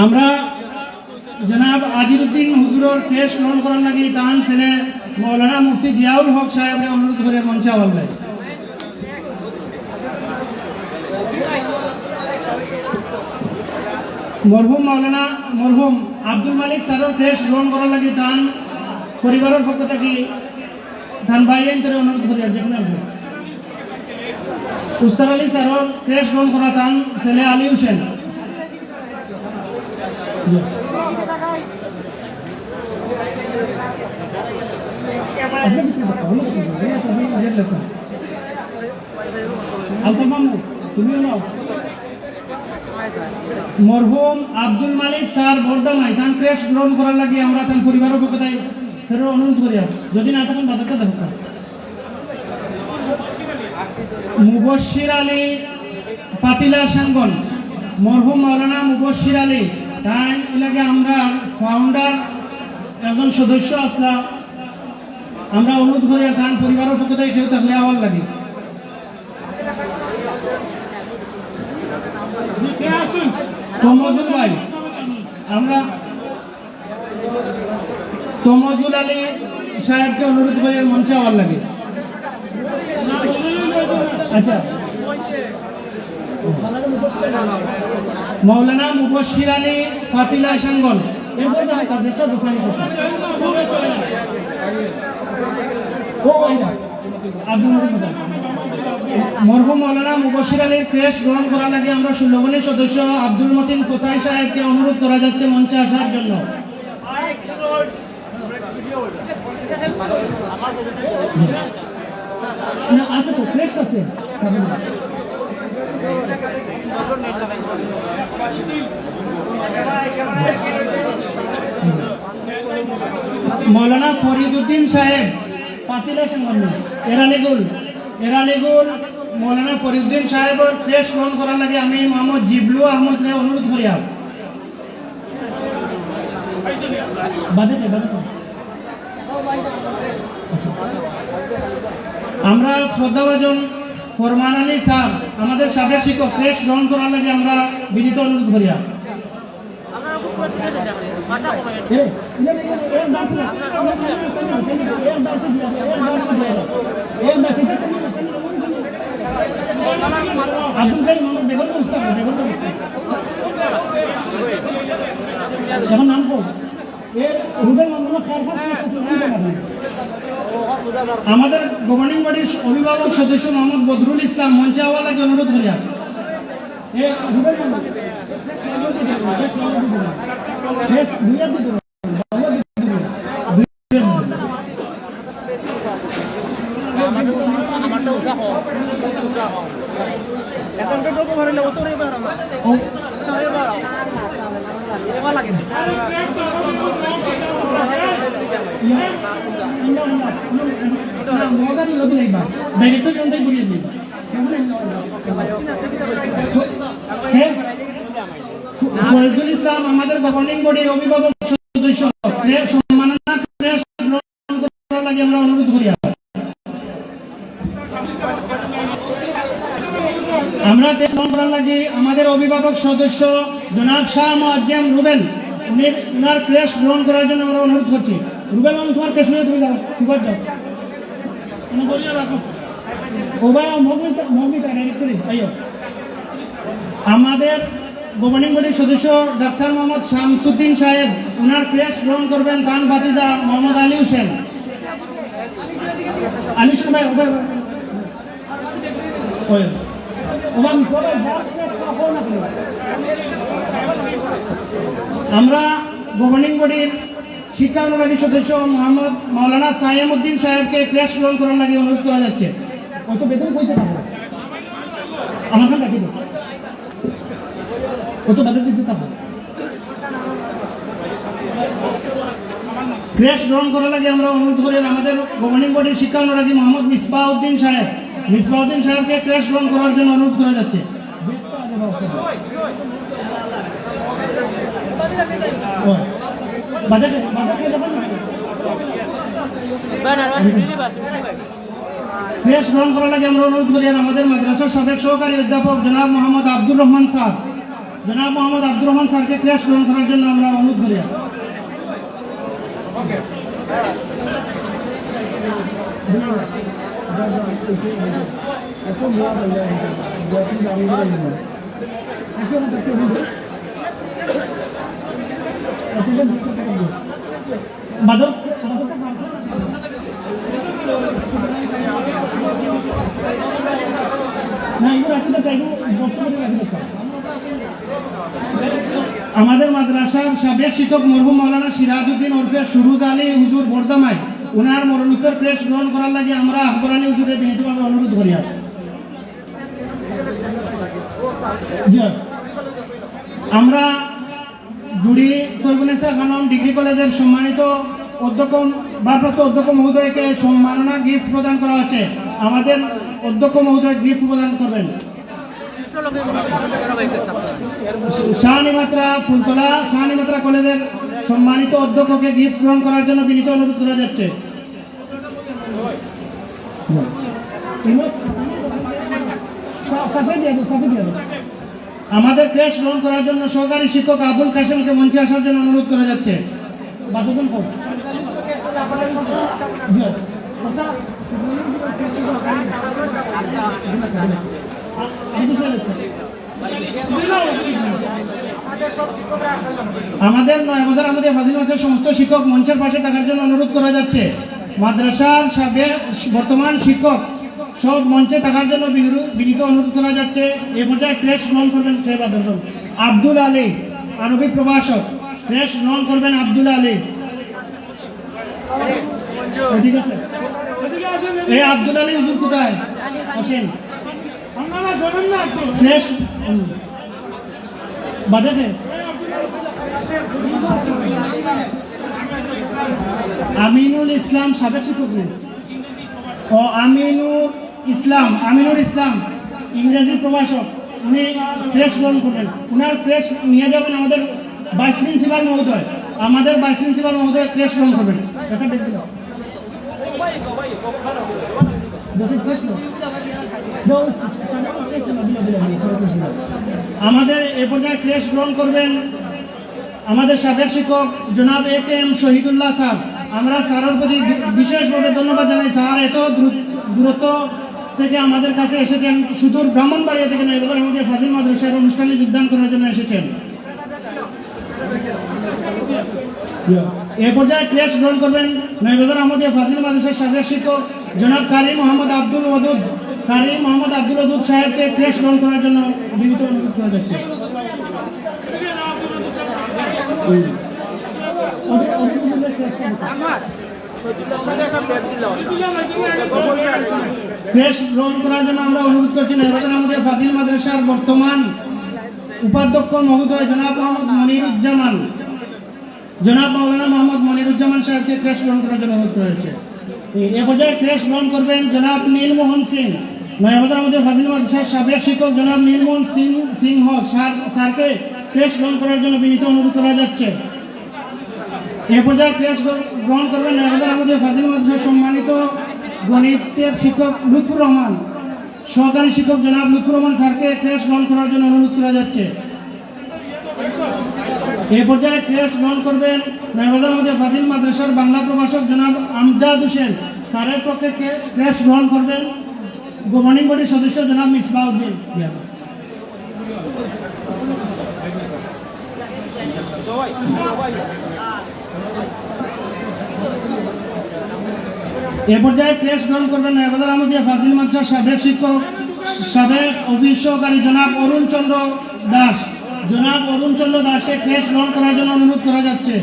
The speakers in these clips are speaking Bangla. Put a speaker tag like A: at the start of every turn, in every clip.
A: আমরা জনাব আজিরুদ্দিন হুজুরের ক্রেশ গ্রহণ করার লাগি তাহান ছেলে মৌলানা মুফতি জিয়াউল হক সাহেবরে অনুরোধ করে মঞ্চে আওয়াজ দেয়। মরহুম আব্দুল মালিক স্যারের ক্রেশ গ্রহণ করার লাগি তাহান পরিবারের পক্ষ থেকে ধান ভাই আইনতরে অনুরোধ করি। আর যেখানে উস্তাদ আলী স্যারের ক্রেশ গ্রহণ করা তাহান ছেলে আলী হোসেন। মরহুম আব্দুল মালিক স্যার বর্দামাই তান ক্রেশ গ্রহণ করার লাগে আমরা তান পরিবারের পক্ষ থেকে অনুরোধ করি। যদি না তখন বাজারটা দেখো। মুবশির আলী পাতিলা সাঙ্গন, মরহুম মৌলানা মুবশির আলী তাই লাগে আমরা ফাউন্ডার একজন সদস্য আসলাম। আমরা অনুরোধ করি তান পরিবারের পক্ষ থেকে কেউ থাকলে আওয়াজ লাগে। তমজুল ভাই, আমরা তমজুল আলী সাহেবকে অনুরোধ করি মঞ্চে আওয়াজ লাগে। আচ্ছা, মৌলানা মুবশির আলী পাতিলা সাঙ্গন, মরহুম মৌলানা মুবশির আলীর ক্রেশ গ্রহণ করার লাগে আমরা সুলভনের সদস্য আব্দুল মতিন কোসাই সাহেবকে অনুরোধ করা যাচ্ছে মঞ্চে আসার জন্য। আছে তো ক্রেশ আছে। মৌলানা ফরিদুদ্দিন সাহেব পাতিলা সংগঠন এরালিগুল মৌলানা ফরিদুদ্দিন সাহেব ক্রেশ গ্রহণ করার লাগে আমি মোহাম্মদ জিবলু আহমদ অনুরোধ করি। আমরা শ্রদ্ধাভাজন ফরমান আলী স্যার আমাদের সাবেক শিক্ষক ক্রেশ গ্রহণ করার লাগে আমরা বিনীত অনুরোধ করি। যখন নাম আমাদের গভর্নিং বডির অভিভাবক সদস্য মোহাম্মদ বদরুল ইসলাম মঞ্চে আওয়াজ লাগে অনুরোধ করি। ফজলুল ইসলাম আমাদের গভর্নিং বডির অভিভাবক সদস্য সম্মাননা ক্রেশ গ্রহণ করার লাগে আমরা অনুরোধ করি। আমরা ক্রেশ গ্রহণ করার লাগে আমাদের অভিভাবক সদস্য জনাব শাহ মুআজ্জম রুবেল উনার ক্রেশ গ্রহণ করার জন্য আমরা অনুরোধ করছি। রুবেল আমি তোমার ক্রেশ নিয়ে তুমি যাও সুপার যাও আমাদের গভর্নিং বডির সদস্য ডাক্তার মোহাম্মদ শামসুদ্দিন সাহেব ওনার ক্রেশ গ্রহণ করবেন তান ভাতিজা মোহাম্মদ আলী হোসেন। আলী হোসেন ভাই আমরা গভর্নিং বডির শিক্ষা অনুরাগী সদস্য মোহাম্মদ মৌলানা সাইম উদ্দিন সাহেবকে ক্রেশ গ্রহণ করার লাগে অনুরোধ করা যাচ্ছে। কত বেতন কইতে পারবো আমার খান রাখি কত বাজার দিতে পারবো। ক্রেশ গ্রহণ করার লাগে আমরা অনুরোধ করি আমাদের গভর্নিং বডির শিক্ষা অনুরাগী মোহাম্মদ মিসবাউদ্দিন সাহেবকে ক্রেশ গ্রহণ করার জন্য অনুরোধ করা যাচ্ছে। ক্রেশ গ্রহণ করার লাগে আমরা অনুরোধ করি আর আমাদের মাদ্রাসার সাবেক সহকারী অধ্যাপক জনাব মোহাম্মদ আব্দুর রহমান স্যার, জনাব মোহাম্মদ আব্দুর রহমান স্যারকে ক্রেশ গ্রহণ করার জন্য আমরা অনুরোধ করি। আমাদের মাদ্রাসার সাবেক শিক্ষক মরহুম মাওলানা সিরাজউদ্দিন ওরফে সুরুদ আলী হুজুর বর্দামায় উনার মরণোত্তর ক্রেশ গ্রহণ করার লাগে আমরা আকবরানী হুজুরের বিনীতভাবে অনুরোধ করি। আমরা জুড়ি তৈবুনেসা খানম ডিগ্রি কলেজের সম্মানিত অধ্যক্ষ ভারপ্রাপ্ত অধ্যক্ষ মহোদয়কে সম্মাননা গিফট প্রদান করা হচ্ছে। আমাদের অধ্যক্ষ মহোদয় গিফট প্রদান করবেন। শাহনিমাত্রা ফুলতলা শাহনিমাত্রা কলেজের সম্মানিত অধ্যক্ষকে গিফট গ্রহণ করার জন্য বিনীত অনুরোধ করা যাচ্ছে। আমাদের ক্রেশ গ্রহণ করার জন্য সহকারী শিক্ষক আবুল কাসেমকে মঞ্চে আসার জন্য অনুরোধ করা যাচ্ছে। আমাদের নয়াবাজার আমাদের ফাজিল মাসের সমস্ত শিক্ষক মঞ্চের পাশে থাকার জন্য অনুরোধ করা যাচ্ছে। মাদ্রাসার সাবেক বর্তমান শিক্ষক সব মঞ্চে থাকার জন্য বিনীত অনুরোধ করা যাচ্ছে। এ পর্যায়ে ক্রেশ গ্রহণ করবেন আব্দুল আলী, আরবি প্রভাষক। ক্রেশ গ্রহণ করবেন আব্দুল আলী। ঠিক আছে, এই আব্দুল আলী হুজুর কোথায় আসেন? ক্রেশ বাদে আমিনুল ইসলাম সাবেক শিক্ষক ও আমিনুর ইসলাম ইংরেজি প্রভাষক, উনি ক্রেশ গ্রহণ করবেন। উনার ক্রেশ নিয়ে যাবেন আমাদের ভাইস প্রিন্সিপাল মহোদয়। আমাদের ভাইস প্রিন্সিপাল মহোদয় ক্রেশ গ্রহণ করবেন। আমাদের এ পর্যায়ে ক্রেশ গ্রহণ করবেন আমাদের সাবেক শিক্ষক জনাব এ.কে.এম. শহীদুল্লাহ স্যার। আমরা স্যারের প্রতি বিশেষভাবে ধন্যবাদ জানাই। স্যার এত দূরত্ব থেকে আমাদের কাছে এসেছেন, সুদূর ব্রাহ্মণবাড়িয়া থেকে নয়াবাজার আহমদিয়া ফাজিল মাদ্রাসার অনুষ্ঠানে যোগদান করার জন্য এসেছেন। এ পর্যায়ে ক্রেশ গ্রহণ করবেন নয়াবাজার আহমদিয়া ফাজিল মাদ্রাসার সাবেক শিক্ষক জনাব কারি মোহাম্মদ আব্দুল ওয়াদুদ সাহেবকে ক্রেশ গ্রহণ করার জন্য বিনীত অনুরোধ করা যাচ্ছে। ক্রেশ গ্রহণ করার জন্য আমরা অনুরোধ করছি নয়াবাজার আহমদিয়া ফাজিল মাদ্রাসার বর্তমান উপাধ্যক্ষ মহোদয় জনাব মাওলানা মোহাম্মদ মনিরুজ্জামান সাহেবকে ক্রেশ গ্রহণ করার জন্য অনুরোধ করা হয়েছে। এ পর্যায়ে ক্রেশ গ্রহণ করবেন জনাব নীলমোহন সিং। নয়াবাজার আহমদিয়া ফাজিল মাদ্রাসার সাবেক শিক্ষক জনাব নীলমোহন সিংহ স্যারকে ক্রেশ গ্রহণ করার জন্য বিনীত অনুরোধ করা যাচ্ছে। এ পর্যায়ে ক্রেশ গ্রহণ করবেন নয়াবাজার আহমদিয়া ফাজিল মাদ্রাসার সম্মানিত গণিতের শিক্ষক লুৎফুর রহমান। সহকারী শিক্ষক জনাব লুৎফুর রহমান স্যারকে ক্রেশ গ্রহণ করার জন্য অনুরোধ করা যাচ্ছে। এ পর্যায়ে ক্রেশ গ্রহণ করবেন নয়াবাজার আহমদিয়া ফাজিল মাদ্রাসার বাংলা প্রভাষক জনাব আমজাদ হোসেন। স্যারের পক্ষে ক্রেশ গ্রহণ করবেন গভর্নিং বডির সদস্য জনাব মিসবাউদ্দিন। এ পর্যায়ে ক্রেশ গ্রহণ করবেন নয়াবাজার আহমদিয়া ফাজিল মাদ্রাসার সাবেক শিক্ষক সাবেক অফিস সহকারী জনাব অরুণ চন্দ্র দাসকে ক্রেশ গ্রহণ করার জন্য অনুরোধ করা যাচ্ছে।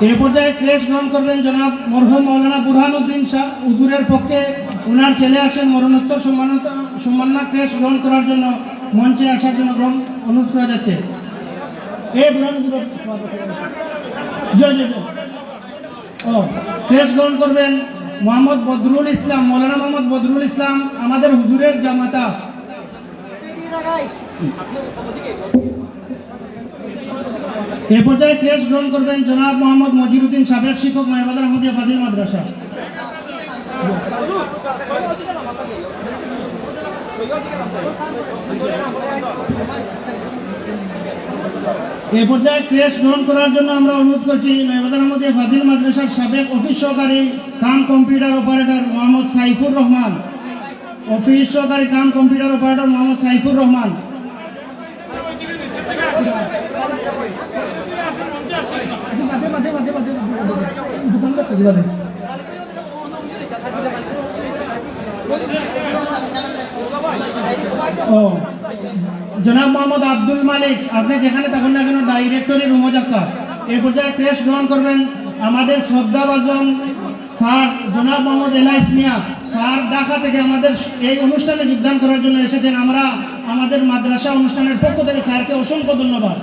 A: এ পর্যায়ে ক্রেশ গ্রহণ করবেন জনাব মরহুম মাওলানা বুরহানুদ্দিন শাহ হুজুরের পক্ষে ওনার ছেলে আসেন মরণোত্তর সম্মাননা ক্রেশ গ্রহণ করার জন্য মঞ্চে আসার জন্য অনুরোধ করা যাচ্ছে। ক্রেশ গ্রহণ করবেন মোহাম্মদ বদরুল ইসলাম, মৌলানা মোহাম্মদ বদরুল ইসলাম, আমাদের হুজুরের জামাতা। এ পর্যায়ে ক্রেস্ট গ্রহণ করবেন জনাব মোহাম্মদ মজিরুদ্দিন, সাবেক শিক্ষক, নয়াবাজার আহমদিয়া ফাজিল মাদ্রাসা। এই পর্যায়ে ক্রেস্ট গ্রহণ করার জন্য আমরা অনুরোধ করছি নয়াবাজার আহমদিয়া ফাজিল মাদ্রাসার সাবেক অফিস সহকারী cum computer operator Mohammad Saifur Rahman, office সহকারী cum computer operator Mohammad Saifur Rahman. জনাব মোহাম্মদ আব্দুল মালিক, আপনি যেখানে থাকুন না কেন ডাইরেক্টরি রুমো যাত্রা। এই পর্যায়ে ক্রেস্ট গ্রহণ করবেন আমাদের শ্রদ্ধাভাজন স্যার জনাব মোহাম্মদ এলাইস মিয়া। স্যার ঢাকা থেকে আমাদের এই অনুষ্ঠানে যোগদান করার জন্য এসেছেন। আমরা আমাদের মাদ্রাসা অনুষ্ঠানের পক্ষ থেকে স্যারকে অসংখ্য ধন্যবাদ।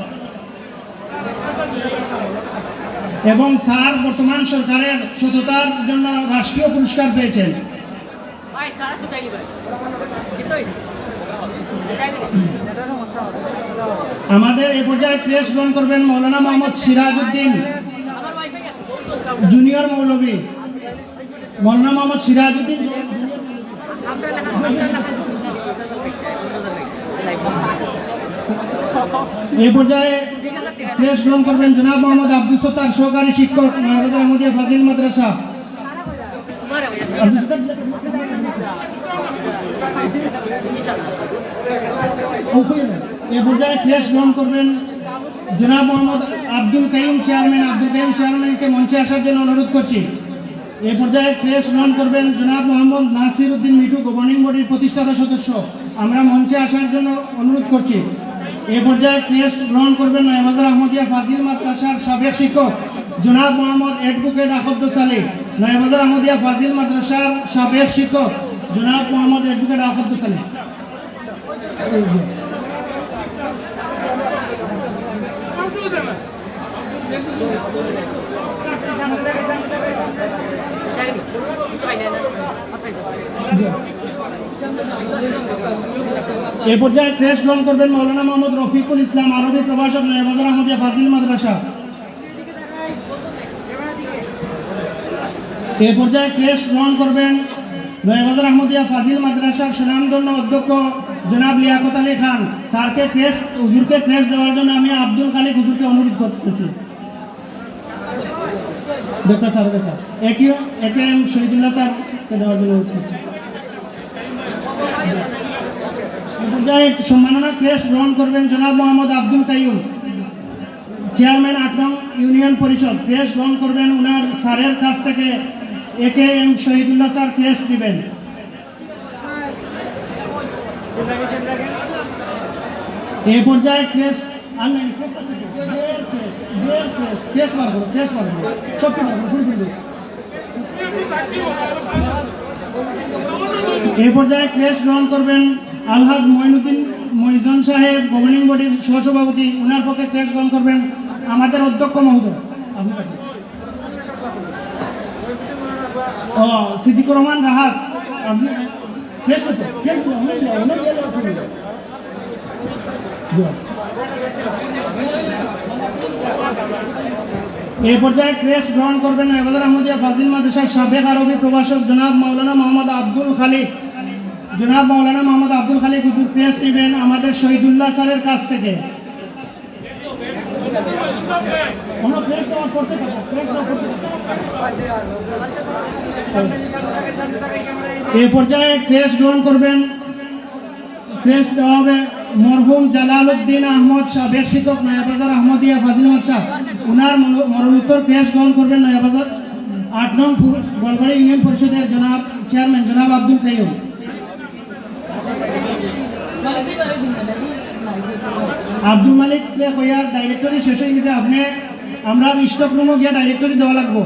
A: এবং স্যার বর্তমান সরকারের সততার জন্য রাষ্ট্রীয় পুরস্কার পেয়েছেন। আমাদের এই পর্যায়ে ক্রেস্ট গ্রহণ করবেন মৌলানা মোহাম্মদ সিরাজউদ্দিন, জুনিয়র মৌলভী। মৌলানা মোহাম্মদ সিরাজউদ্দিন। এই পর্যায়ে ক্রেস্ট গ্রহণ করবেন জনাব মোহাম্মদ আব্দুল সত্তার, সহকারী শিক্ষক, নয়াবাজার আহমদিয়া ফাজিল মাদ্রাসা। এই পর্যায়ে ক্রেস্ট গ্রহণ করবেন জনাব মোহাম্মদ আব্দুল কাইম চেয়ারম্যান। আব্দুল কাইম চেয়ারম্যানকে মঞ্চে আসার জন্য অনুরোধ করছি। এই পর্যায়ে ক্রেস্ট গ্রহণ করবেন জনাব মোহাম্মদ নাসির উদ্দিন মিঠু, গভর্নিং বডির প্রতিষ্ঠাতা সদস্য। আমরা মঞ্চে আসার জন্য অনুরোধ করছি। এই পর্যায়ে ক্রেস্ট গ্রহণ করবেন নয়াবাজার আহমদিয়া ফাজিল মাদ্রাসার সাবেক শিক্ষক জনাব মোহাম্মদ অ্যাডভোকেট আফদ্দুস আলী, নয়াবাজার আহমদিয়া ফাজিল মাদ্রাসার সাবেক শিক্ষক জনাব মোহাম্মদ অ্যাডভোকেট আফদ্দুস আলী। এই পর্যায়ে ক্রেস্ট গ্রহণ করবেন মৌলানা মোহাম্মদ রফিকুল ইসলাম, আরবি প্রভাষক, নয়াবাজার আহমদিয়া ফাজিল মাদ্রাসা। এই পর্যায়ে ক্রেস্ট গ্রহণ করবেন নয়াবাজার আহমদিয়া ফাজিল মাদ্রাসার সুনামধন্য অধ্যক্ষ জনাব লিয়াকত আলী খান। স্যারকে ক্রেস্ট হুজুরকে ক্রেস্ট দেওয়ার জন্য আমি আব্দুল খালিক হুজুরকে অনুরোধ করতেছি। দেখা স্যার দেখা একে এম শহীদুল্লাহ স্যারকে দেওয়ার জন্য অনুরোধ করছি। সম্মাননা ক্রেস্ট গ্রহণ করবেন জনাব মোহাম্মদ আব্দুল কাইয়ুম, চেয়ারম্যান ৮ নং ইউনিয়ন পরিষদ। ক্রেস্ট গ্রহণ করবেন উনার স্যারের কাছ থেকে একে এম শহীদুল্লাহ স্যার ক্রেস্ট দিবেন। এই পর্যায়ে ক্রেস্ট এই পর্যায়ে ক্রেস্ট গ্রহণ করবেন আলহাজ মঈনুদ্দিন মহিজন সাহেব, গভর্নিং বডির সহসভাপতি। উনার পক্ষে ক্রেস্ট গ্রহণ করবেন আমাদের অধ্যক্ষ মহোদয় সিদ্দিকুর রহমান রাহাত। এই পর্যায়ে ক্রেস্ট গ্রহণ করবেন নয়াবাজার আহমদিয়া ফাজিল মাদ্রাসার সাবেক আরবি প্রভাষক জনাব মাওলানা মোহাম্মদ আব্দুল খালিক। জনাব মাওলানা মোহাম্মদ আব্দুল খালিক হুজুর ক্রেস্ট নেবেন আমাদের শহীদুল্লাহ স্যারের কাছ থেকে। এই পর্যায়ে ক্রেস্ট গ্রহণ করবেন, ক্রেস্ট দেওয়া হবে মরহুম জালালউদ্দিন আহমদ, সাবেক শিক্ষক, নয়াবাজার আহমদিয়া ফাজিল মাদ্রাসা। উনার মরণোত্তর ক্রেস্ট গ্রহণ করবেন নয়াবাজার ৮ নং গোয়ালপাড়া ইউনিয়ন পরিষদের জনাব চেয়ারম্যান জনাব আব্দুল কাইয়ুম। আব্দুল মালিক কইয়ার ডাইরেক্টরি শেষ হয়ে গেছে। আপনি আমরা স্টক রুমও গিয়ে ডাইরেক্টরি দেওয়া লাগবো।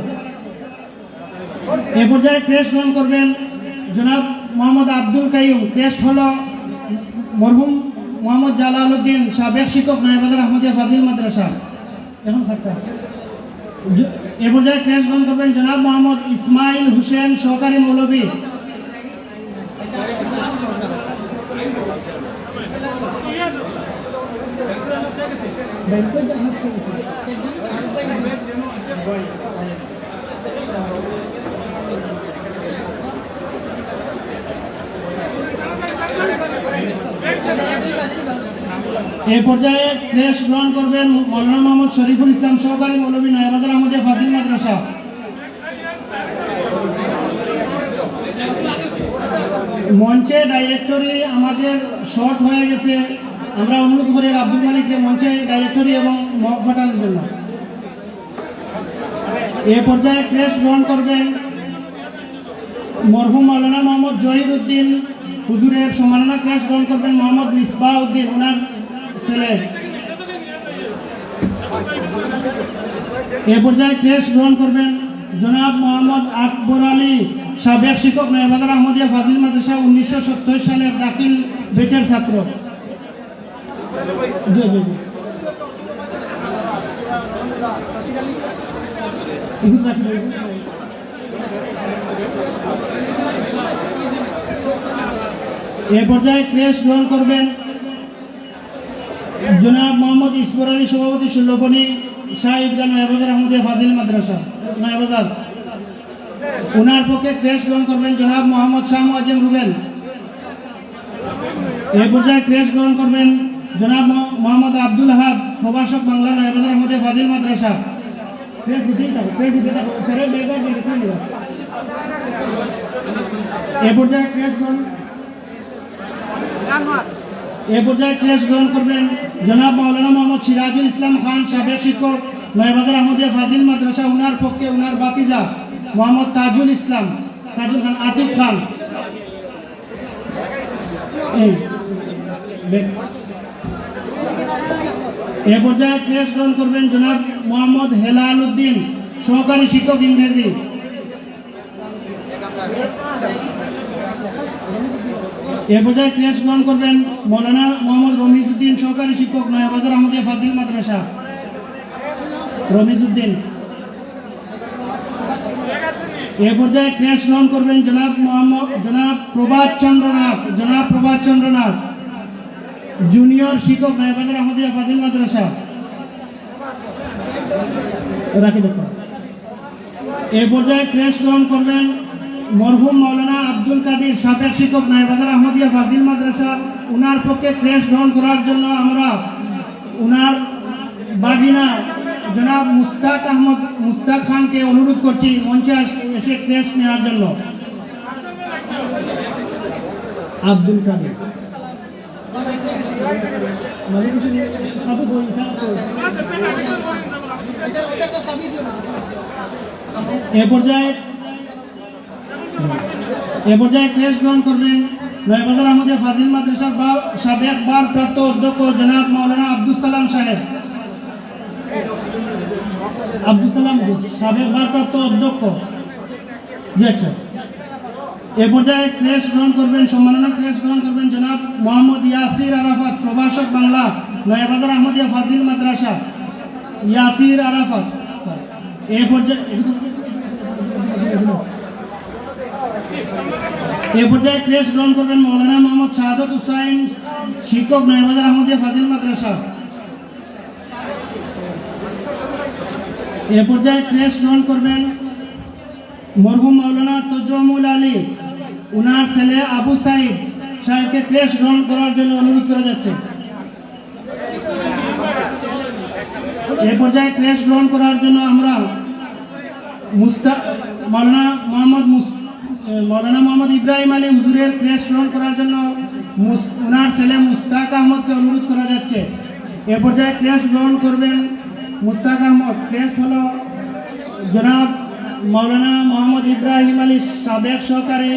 A: এ পর্যায়ে ক্রেস্ট গ্রহণ করবেন জনাব মোহাম্মদ আব্দুল কাইয়ুম। ক্রেস্ট হলো মরহুম মোহাম্মদ জালালউদ্দিন, সাবেক শিক্ষক, নয়াবাজার আহমদিয়া ফাজিল মাদ্রাসা। এখন এ পর্যায়ে ক্রেস্ট গ্রহণ করবেন জনাব মোহাম্মদ ইসমাইল হুসেন, সহকারী মৌলভী। এই পর্যায়ে ক্রেশ গ্রহণ করবেন মৌলানা মোহাম্মদ শরীফুল ইসলাম সহকারী মৌলভী নয়াবাজার আহমদিয়া ফাজিল মাদ্রাসা। মঞ্চে ডাইরেক্টরি আমাদের শর্ট হয়ে গেছে, আমরা অনুরোধ করি আব্দুল মালিককে মঞ্চে ডাইরেক্টরি এবং মগ ফাটানোর জন্য। এ পর্যায়ে ক্রেশ গ্রহণ করবেন মরহুম মৌলানা মোহাম্মদ জহির উদ্দিন হুজুরের সম্মাননা ক্রেশ গ্রহণ করবেন মোহাম্মদ মিসবাহ উদ্দিন, ওনার ছেলে। এ পর্যায়ে ক্রেশ গ্রহণ করবেন জনাব মোহাম্মদ আকবর আলী, সাবেক শিক্ষক, নয়াবাজার আহমদিয়া ফাজিল মাদ্রাসা, 1970 সালের দাখিল বেচের ছাত্র। এ পর্যায়ে ক্রেশ গ্রহণ করবেন জনাব মোহাম্মদ ইসবর আলী, সভাপতি, ষোলপনি শাহিদগঞ্জ, নয়াবাজার আহমদিয়া ফাজিল মাদ্রাসা, নয়াবাজার। ওনার পক্ষে ক্রেশ গ্রহণ করবেন জনাব মোহাম্মদ শাহ মুআজ্জেম রুবেল। এই পর্যায়ে ক্রেশ গ্রহণ করবেন জনাব মোহাম্মদ আব্দুল আহাদ, প্রভাষক, বাংলা, নয়াবাজার আহমদিয়া ফাজিল মাদ্রাসা। এই পর্যায়ে ক্রেশ গ্রহণ করবেন জনাব মাওলানা মোহাম্মদ সিরাজুল ইসলাম খান, সাবেক শিক্ষক, নয়াবাজার আহমদিয়া ফাজিল মাদ্রাসা। ওনার পক্ষে ওনার বাতিজা মোহাম্মদ তাজুল ইসলাম, তাজুল খান, আতিক খান। এ পর্যায়ে ক্রেশ গ্রহণ করবেন জনাব মোহাম্মদ হেলাল উদ্দিন, সহকারী শিক্ষক, ইংরেজি। এ পর্যায়ে ক্রেশ গ্রহণ করবেন মৌলানা মোহাম্মদ রমিজউদ্দিন, সহকারী শিক্ষক, নয়াবাজার আহমদিয়া ফাজিল মাদ্রাসা, রমিজউদ্দিন। এ পর্যায়ে ক্রেশ গ্রহণ করবেন জনাব প্রভাত চন্দ্র নাথ, জুনিয়র শিক্ষক, নয়াবাজার আহমদিয়া ফাজিল মাদ্রাসা। এ পর্যায়ে ক্রেশ গ্রহণ করবেন মরহুম মাওলানা আব্দুল কাদির, সাবেক শিক্ষক, নয়াবাজার আহমদিয়া ফাজিল মাদ্রাসা। উনার পক্ষে ক্রেশ গ্রহণ করার জন্য আমরা উনার বাগিনা জনাব মুস্তাক খানকে অনুরোধ করছি মঞ্চে এসে ক্রেশ নেওয়ার জন্য। আব্দুল কাদির। এ পর্যায়ে ক্রেশ গ্রহণ করবেন নয়াবাজার আহমদিয়া ফাজিল মাদ্রাসার সাবেক ভারপ্রাপ্ত অধ্যক্ষ জনাব মাওলানা আব্দুল সালাম সাহেব, সাবেক ভারপ্রাপ্ত অধ্যক্ষ। এ পর্যায়ে ক্রেশ গ্রহণ করবেন সম্মাননা ক্রেশ গ্রহণ করবেন জনাব মোহাম্মদ ইয়াসির আরাফাত, প্রভাষক, বাংলা, নয়াবাজার আহমদিয়া ফাজিল মাদ্রাসা, ইয়াসির আরাফাত। এ পর্যায়ে ক্রেশ গ্রহণ করবেন মৌলানা মোহাম্মদ শাহাদত হুসাইন, শিক্ষক, নয়াবাজার আহমদিয়া ফাজিল মাদ্রাসা। এ পর্যায়ে ক্রেশ গ্রহণ করবেন মরহুম মাওলানা তজমুল আলী, উনার ছেলে আবু সাইদ সাহেবকে ক্রেশ গ্রহণ করার জন্য অনুরোধ করা যাচ্ছে। এ পর্যায়ে ক্রেশ গ্রহণ করার জন্য আমরা মৌলানা মোহাম্মদ ইব্রাহিম আলী হুজুরের ক্রেশ গ্রহণ করার জন্য উনার ছেলে মুস্তাক আহমদকে অনুরোধ করা যাচ্ছে। এ পর্যায়ে ক্রেশ গ্রহণ করবেন মুস্তাক আহমদ। ক্রেশ হল জনাব মৌলানা মোহাম্মদ ইব্রাহিম আলী, সাবেক সহকারী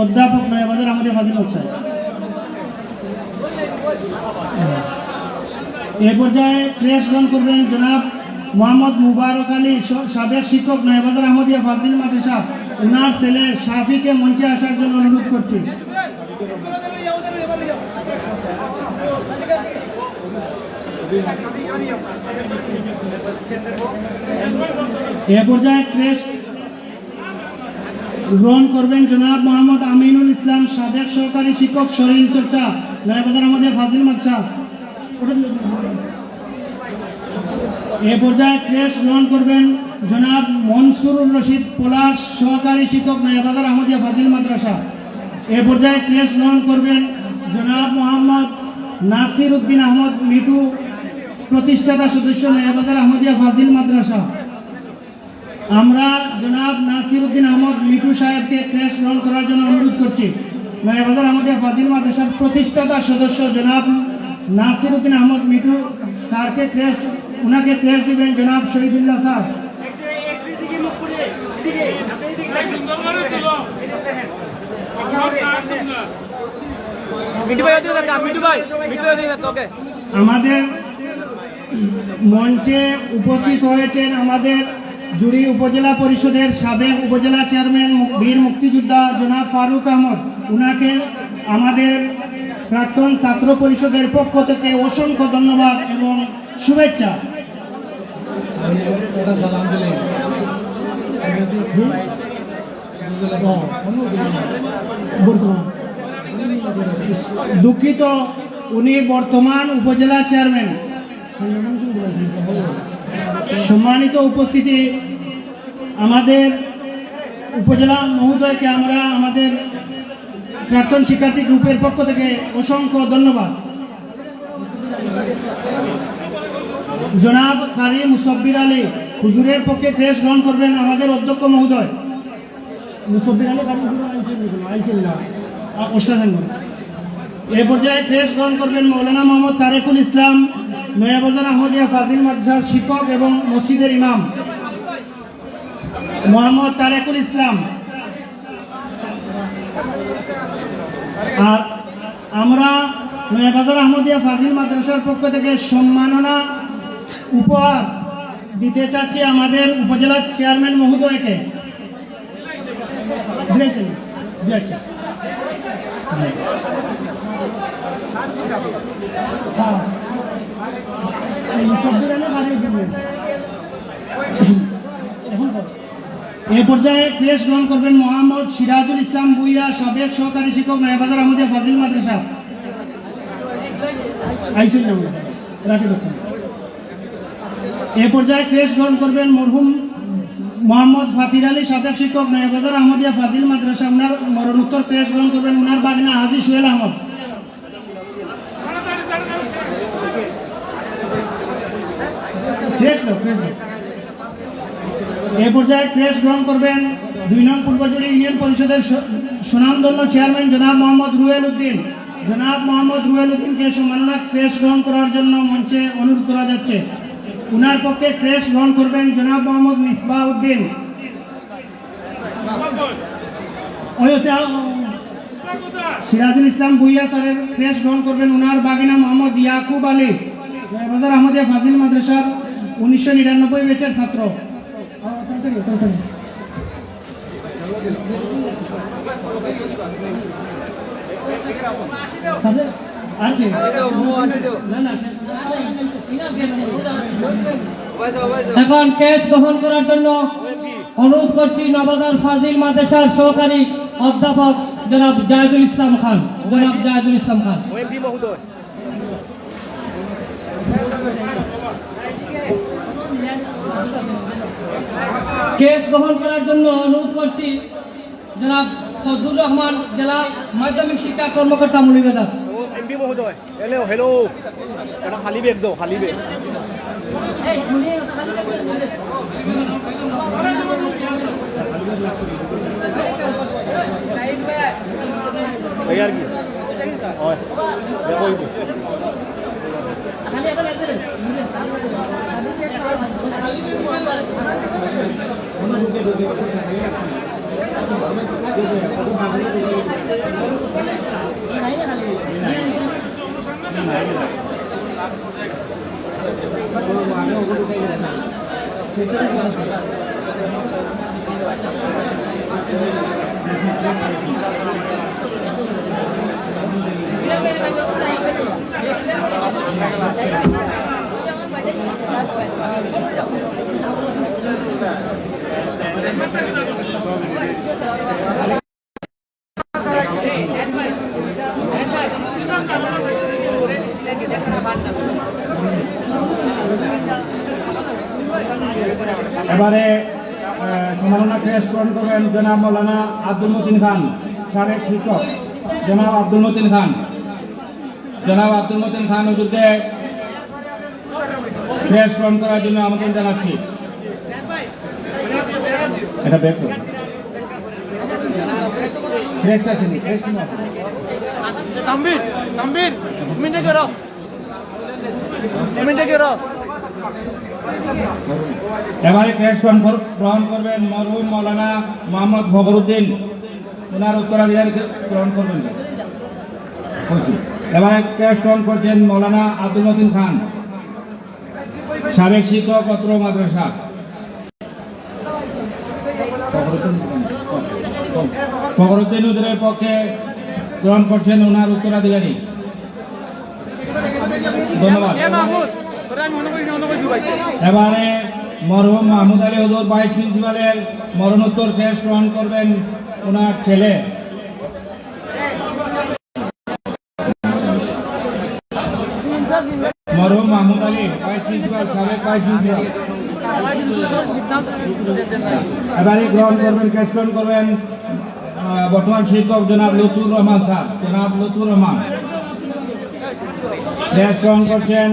A: অধ্যাপক, নয়াবাজার আহমদিয়া ফাজিল মাদ্রাসা। এ পর্যায়ে ক্রেশ গ্রহণ করবেন জনাব মোহাম্মদ মুবারক আলী, সাবেক শিক্ষক, নয়াবাজার আহমদিয়া ফাজিল মাদ্রাসা। উনার ছেলে শাফিকে মঞ্চে আসার জন্য অনুরোধ করছি। এ পর্যায়ে ক্রেশ গ্রহণ করবেন জনাব মোহাম্মদ আমিনুল ইসলাম, সাবেক সহকারী শিক্ষক, শরীর চর্চা, নয়াবাজার আহমদিয়া ফাজিল মাদ্রাসা। এ পর্যায়ে ক্রেশ গ্রহণ করবেন জনাব মনসুরুর রশিদ পলাশ, সহকারী শিক্ষক, নয়াবাজার আহমদিয়া ফাজিল মাদ্রাসা। এ পর্যায়ে ক্রেশ গ্রহণ করবেন জনাব মোহাম্মদ নাসির উদ্দিন আহমদ মিটু, প্রতিষ্ঠাতা সদস্য, নয়াবাজার আহমদিয়া ফাজিল মাদ্রাসা। আমরা জনাব নাসির উদ্দিন আহমদ মিটু সাহেবকে ক্রেশ গ্রহণ করার জন্য অনুরোধ করছি। নয়াবাজার আহমদিয়া ফাজিল মাদ্রাসার প্রতিষ্ঠাতা সদস্য জনাব নাসির উদ্দিন আহমদ মিটু স্যারকে উনাকে ক্রেশ দিবেন জনাব শহীদুল্লাহ স্যার। আমাদের মঞ্চে উপস্থিত হয়েছেন আমাদের জুড়ি উপজেলা পরিষদের সাবেক উপজেলা চেয়ারম্যান বীর মুক্তিযোদ্ধা জনাব ফারুক আহমদ। উনাকে আমাদের প্রাক্তন ছাত্র পরিষদের পক্ষ থেকে অসংখ্য ধন্যবাদ এবং শুভেচ্ছা। দুঃখিত, উনি বর্তমান উপজেলা চেয়ারম্যান। সম্মানিত উপস্থিতি, আমাদের উপজেলা মহোদয়কে আমরা আমাদের প্রাক্তন শিক্ষার্থী গ্রুপের পক্ষ থেকে অসংখ্য ধন্যবাদ। জনাব কারি মুসব্বির আলী হুজুরের পক্ষে ক্রেশ গ্রহণ করবেন আমাদের অধ্যক্ষ মহোদয় মুসব্বির আলী। এ পর্যায়ে ক্রেশ গ্রহণ করবেন মৌলানা মোহাম্মদ তারেকুল ইসলাম, নয়াবাজার আহমদিয়া ফাজিল মাদ্রাসার শিক্ষক এবং মসজিদের ইমাম মোহাম্মদ তারেকুল ইসলাম। আর আমরা নয়াবাজার আহমদিয়া ফাজিল মাদ্রাসার পক্ষ থেকে সম্মাননা উপহার দিতে চাচ্ছি আমাদের উপজেলা চেয়ারম্যান মহোদয়কে। এ পর্যায়ে ক্রেশ গ্রহণ করবেন মোহাম্মদ সিরাজুল ইসলাম ভুইয়া, সাবেক সহকারী শিক্ষক, নয়াবাজার আহমদিয়া ফাজিল মাদ্রাসা। এ পর্যায়ে ক্রেশ গ্রহণ করবেন মরহুম মোহাম্মদ ফাতির আলী, সাবেক শিক্ষক, নয়াবাজার আহমদিয়া ফাজিল মাদ্রাসা। উনার মরণোত্তর ক্রেশ গ্রহণ করবেন উনার বাগনা হাজি সোহেল আহমদ। এ পর্যায়ে ক্রেশ গ্রহণ করবেন ২ নং পূর্বজুড়ি ইউনিয়ন পরিষদের সুনামধন্য চেয়ারম্যান জনাব মোহাম্মদ রুহেল উদ্দিন। জনাব মোহাম্মদ রুহেল উদ্দিনকে সম্মাননা ক্রেশ গ্রহণ করার জন্য মঞ্চে অনুরোধ করা যাচ্ছে। উনার পক্ষে ক্রেশ গ্রহণ করবেন জনাব মোহাম্মদ মিসবাহ উদ্দিন। সিরাজুল ইসলাম ভুইয়া স্যারের ক্রেশ গ্রহণ করবেন উনার বাগিনা মোহাম্মদ ইয়াকুব আলী, নয়াবাজার আহমদিয়া ফাজিল মাদ্রাসার 1999 ব্যাচের ছাত্র।
B: এখন কেস গ্রহণ করার জন্য অনুরোধ করছি নবাজার ফাজিল মাদ্রাসার সহকারী অধ্যাপক জনাব জাহিদুল ইসলাম খান। জনাব জাহিদুল ইসলাম খান। কেস গ্রহণ করার জন্য অনুরোধ করছি জনাব ফজলুর রহমান, জেলা মাধ্যমিক শিক্ষা কর্মকর্তা মৌলভীবাজার।
C: এমপি মহোদয়, হ্যালো হ্যালো, এটা খালি বেগ দাও, খালি বেগ। এই আর কি হয় দেখো
D: এবারে সম্মাননা ক্রেস গ্রহণ করবেন জনাব মৌলানা আব্দুল মতিন খান, সাবেক শিক্ষক জনাব আব্দুল মতিন খান। জনাব আব্দুল মতিন খান হুজুরকে ক্রেস গ্রহণ করার জন্য আমন্ত্রণ জানাচ্ছি। এটা বের করুন। ক্রেসটা চিনি, ক্রেস চিনি।
C: Tambin, minta kira. Minta kira.
D: এবারে ক্রেস গ্রহণ করবেন মরহুম মৌলানা মোহাম্মদ ফখরুদ্দিন, ওনার উত্তরাধিকারী গ্রহণ করবেন। এবারে ক্রেস গ্রহণ করছেন মৌলানা আব্দুল মতিন খান, সাবেক শিক্ষক অত্র মাদ্রাসা। ফখরুদ্দিন হুজুরের পক্ষে গ্রহণ করছেন ওনার উত্তরাধিকারী। ধন্যবাদ। এবারে মরহুম মাহমুদ আলী হুজুর ভাইস প্রিন্সিপালের মরণোত্তর ক্রেস গ্রহণ করবেন ওনার ছেলে। মরহুম মাহমুদ আলী ভাইস প্রিন্সিপাল, সাবেক ভাইস প্রিন্সিপাল। এবারে গ্রহণ করবেন, ক্রেস গ্রহণ করবেন বর্তমান শিক্ষক জনাব লুৎফুর রহমান স্যার, জনাব লুৎফুর রহমান। ক্রেস গ্রহণ করছেন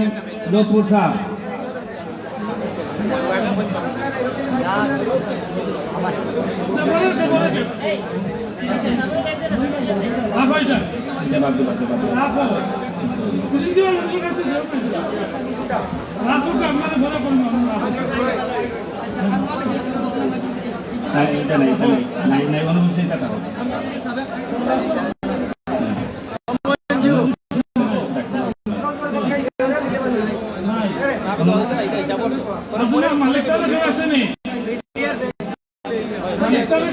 D: লুৎফুর স্যার। অনুপস্থিত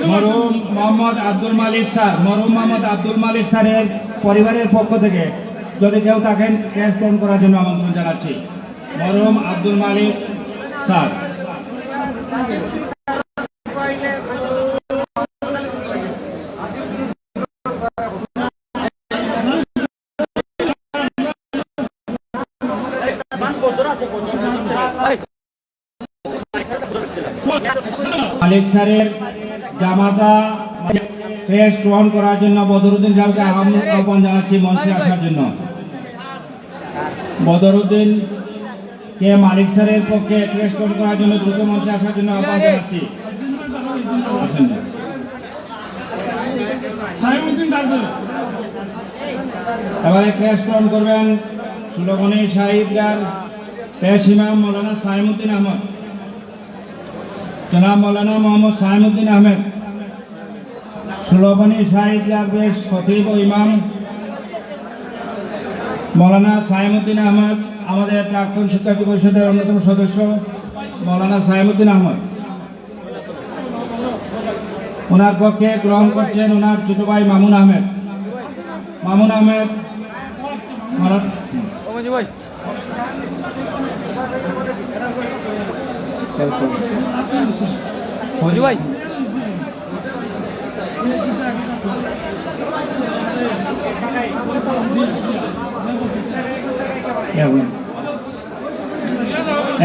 D: মরহুম মোহাম্মদ আব্দুল মালিক স্যার, মরহুম মোহাম্মদ আব্দুল মালিক স্যারের পরিবারের পক্ষ থেকে যদি কেউ থাকেন ক্রেস গ্রহণ করার জন্য আমন্ত্রণ জানাচ্ছি। মরহুম আব্দুল মালিক স্যার। মালিক স্যারের জামাতা ক্রেস গ্রহণ করার জন্য বদরুদ্দিন সাহেবকে আহ্বান জানাচ্ছি মঞ্চে আসার জন্য। বদরুদ্দিন কে মালিক স্যারের পক্ষে ক্রেস গ্রহণ করার জন্য দ্রুত মঞ্চে আসার জন্য আহ্বান জানাচ্ছি। এবারে ক্রেস গ্রহণ করবেন সুলগনি সাহিবগার পেশ ইমাম মৌলানা সাইমুদ্দিন আহমদ, জনাব মৌলানা মোহাম্মদ সাইমুদ্দিন আহমেদ, সুলগনি সাহিবগার পেশ খতিব ও ইমাম মৌলানা সাইমুদ্দিন আহমদ, আমাদের প্রাক্তন শিক্ষার্থী পরিষদের অন্যতম সদস্য মৌলানা সাইমুদ্দিন আহমদ। ওনার পক্ষে গ্রহণ করছেন ওনার ছোট ভাই মামুন আহমেদ। মামুন আহমেদ
C: ভাই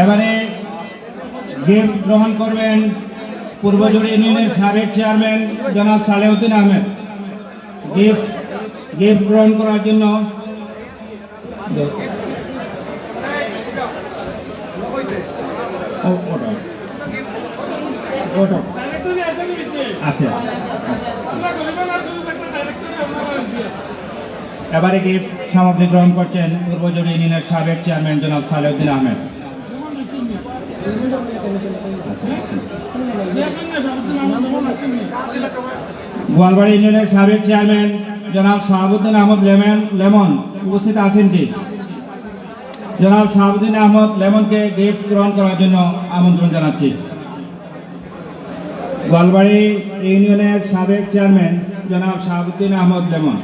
D: এবারে গিফট গ্রহণ করবেন পূর্বজুড়ি ইউনিয়নের সাবেক চেয়ারম্যান জনাব সালেউদ্দিন আহমেদ। গিফট গ্রহণ করার জন্য আসে। এবারে গিফট সামগ্রী গ্রহণ করছেন পূর্বজুড়ি ইউনিয়নের সাবেক চেয়ারম্যান জনাব সালেউদ্দিন আহমেদ। গোয়ালবাড়ি ইউনিয়নের সাবেক চেয়ারম্যান জনাব শাহাবুদ্দিন আহমদ লেমন উপস্থিত আছেন কি? জনাব শাহাবুদ্দিন আহমদ লেমনকে গিফট গ্রহণ করার জন্য আমন্ত্রণ জানাচ্ছি। গোয়ালবাড়ি ইউনিয়নের সাবেক চেয়ারম্যান জনাব শাহাবুদ্দিন আহমদ লেমন।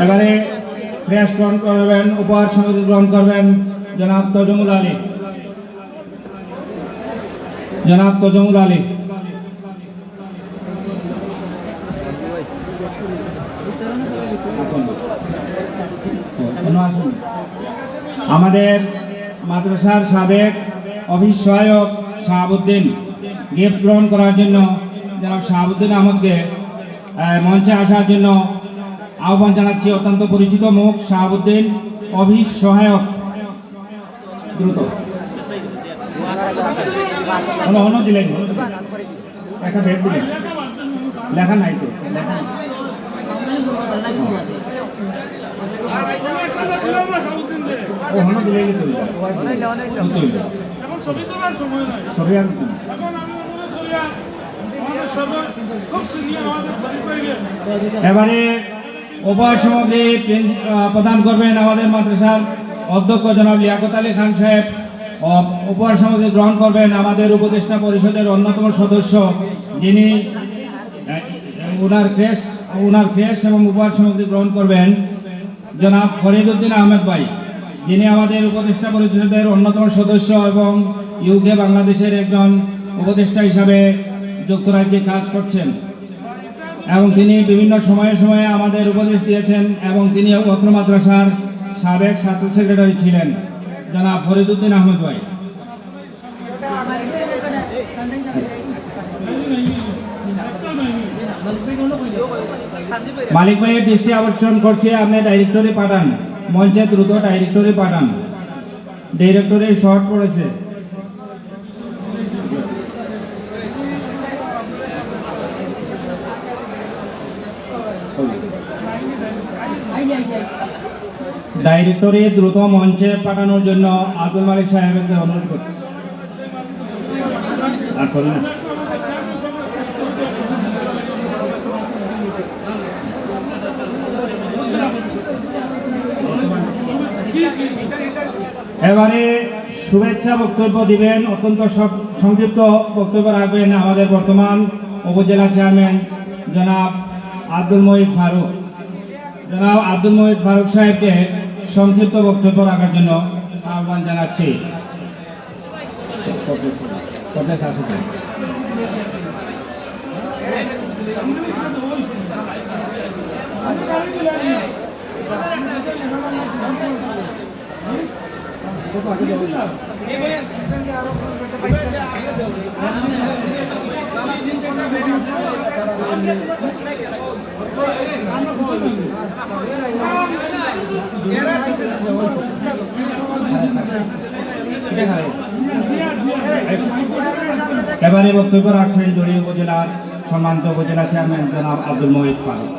D: এবারে ক্রেস্ট গ্রহণ করবেন, উপহার সামগ্রী গ্রহণ করবেন জনাব তজমুল আলী। জনাব তজমুল আলী। আমাদের মাদ্রাসার সাবেক অফিস সহায়ক শাহাবুদ্দিন গিফট গ্রহণ করার জন্য জনাব শাহাবুদ্দিন আহমদকে মঞ্চে আসার জন্য আহ্বান জানাচ্ছি। অত্যন্ত পরিচিত মুখ শাহাবুদ্দিন, অফিস সহায়ক। দ্রুত অন্য দিলেন, একটা বেড দিলেন, লেখা নাই তো, লেখা নাই। ও হনো দিলে ছবি আর এবারে উপহার সামগ্রী প্রদান করবেন আমাদের মাদ্রাসার অধ্যক্ষ জনাব লিয়াকত আলী খান সাহেব। উপহার সামগ্রী গ্রহণ করবেন আমাদের উপদেষ্টা পরিষদের অন্যতম সদস্য, যিনি উনার ক্রেস্ট এবং উপহার সামগ্রী গ্রহণ করবেন জনাব ফরিদউদ্দিন আহমেদ ভাই, যিনি আমাদের উপদেষ্টা পরিষদের অন্যতম সদস্য এবং ইউকে বাংলাদেশের একজন উপদেষ্টা হিসাবে যুক্তরাজ্যে কাজ করছেন এবং তিনি বিভিন্ন সময়ে সময়ে আমাদের উপদেশ দিয়েছেন এবং তিনি অত্র মাদ্রাসার সাবেক ছাত্র সেক্রেটারি ছিলেন জনাব ফরিদউদ্দিন আহমেদ ভাই। মালিক ভাইয়ের দৃষ্টি আকর্ষণ করছে, আপনি ডাইরেক্টরি পাঠান, মঞ্চে দ্রুত ডাইরেক্টরি পাঠান। ডাইরেক্টরি শর্ট পড়েছে। ডাইরেক্টরি দ্রুত মঞ্চে পাঠানোর জন্য আব্দুল মালিক সাহেবকে অনুরোধ করছি। আর করি না। এবারে শুভেচ্ছা বক্তব্য দিবেন, অত্যন্ত সংক্ষিপ্ত বক্তব্য রাখবেন আমাদের বর্তমান উপজেলা চেয়ারম্যান জনাব আব্দুল মহিদ ফারুক। জনাব আব্দুল মহিদ ফারুক সাহেবকে সংক্ষিপ্ত বক্তব্য রাখার জন্য আহ্বান জানাচ্ছি। এবারে বক্তব্য রাখছেন জড়িয়ে উপজেলার সম্মানিত উপজেলা চেয়ারম্যান জনাব আব্দুল মহিদ ফারুক।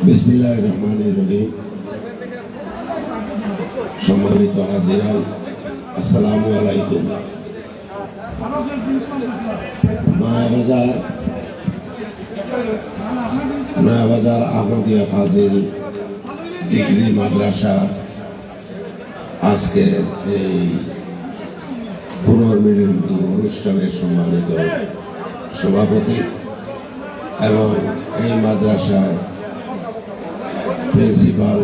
E: বিসমিল্লাহির রহমানির রহিম। সম্মানিত হাজিরান, আসসালামু আলাইকুম। নয়াবাজার আহমদিয়া ফাজিল ডিগ্রি মাদ্রাসা আজকের এই পুনর্মিলন অনুষ্ঠানের সম্মানিত সভাপতি এবং এই মাদ্রাসার প্রিন্সিপাল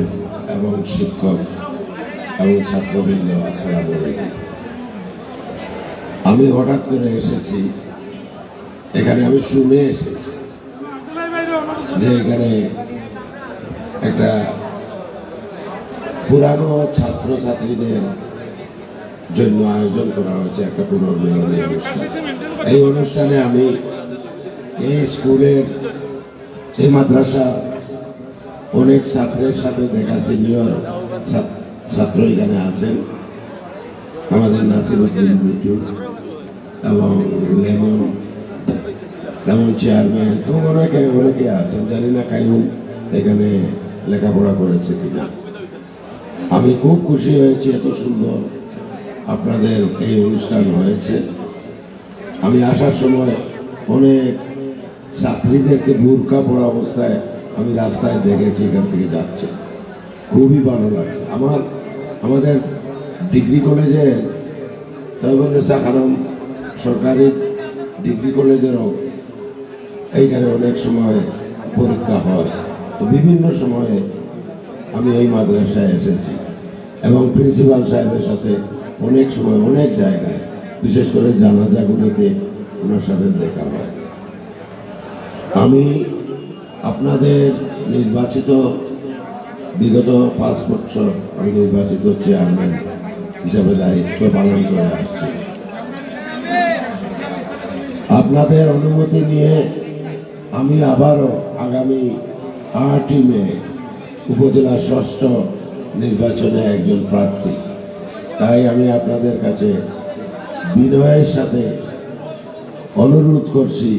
E: এবং শিক্ষক এবং ছাত্রবৃন্দ, আসসালামু আলাইকুম। আমি হঠাৎ করে এসেছি এখানে, আমি শুনে এসেছি যে এখানে একটা পুরানো ছাত্রছাত্রীদের জন্য আয়োজন করা হয়েছে একটা পুনর্মিলনী অনুষ্ঠান। এই অনুষ্ঠানে আমি এই স্কুলের, এই মাদ্রাসা অনেক ছাত্রের সাথে দেখা, সিনিয়র ছাত্র এখানে আছেন, আমাদের নাসিরউদ্দিন বিটু এবং লেমন চেয়ারম্যান এবং অনেকে আছেন, জানি না কাইম এখানে লেখাপড়া করেছে কিনা। আমি খুব খুশি হয়েছি, এত সুন্দর আপনাদের এই অনুষ্ঠান হয়েছে। আমি আসার সময় অনেক ছাত্রীদেরকে বোরকা পরা অবস্থায় আমি রাস্তায় দেখেছি, এখান থেকে যাচ্ছে, খুবই ভালো লাগছে। আমাদের ডিগ্রি কলেজে তৈবুন্নেসা খানম সরকারি ডিগ্রি কলেজেরও এইখানে অনেক সময় পরীক্ষা হয়, তো বিভিন্ন সময়ে আমি এই মাদ্রাসায় এসেছি এবং প্রিন্সিপাল সাহেবের সাথে অনেক সময় অনেক জায়গায়, বিশেষ করে জানাজাগুলিতে ওনার সাথে দেখা হয়। আমি আপনাদের নির্বাচিত বিগত 5 বছর আমি নির্বাচিত চেয়ারম্যান হিসাবে দায়িত্ব পালন করে আসছি। আপনাদের অনুমতি নিয়ে আমি আবারও আগামী 8ই মে উপজেলা 6ষ্ঠ নির্বাচনে একজন প্রার্থী। তাই আমি আপনাদের কাছে বিনয়ের সাথে অনুরোধ করছি,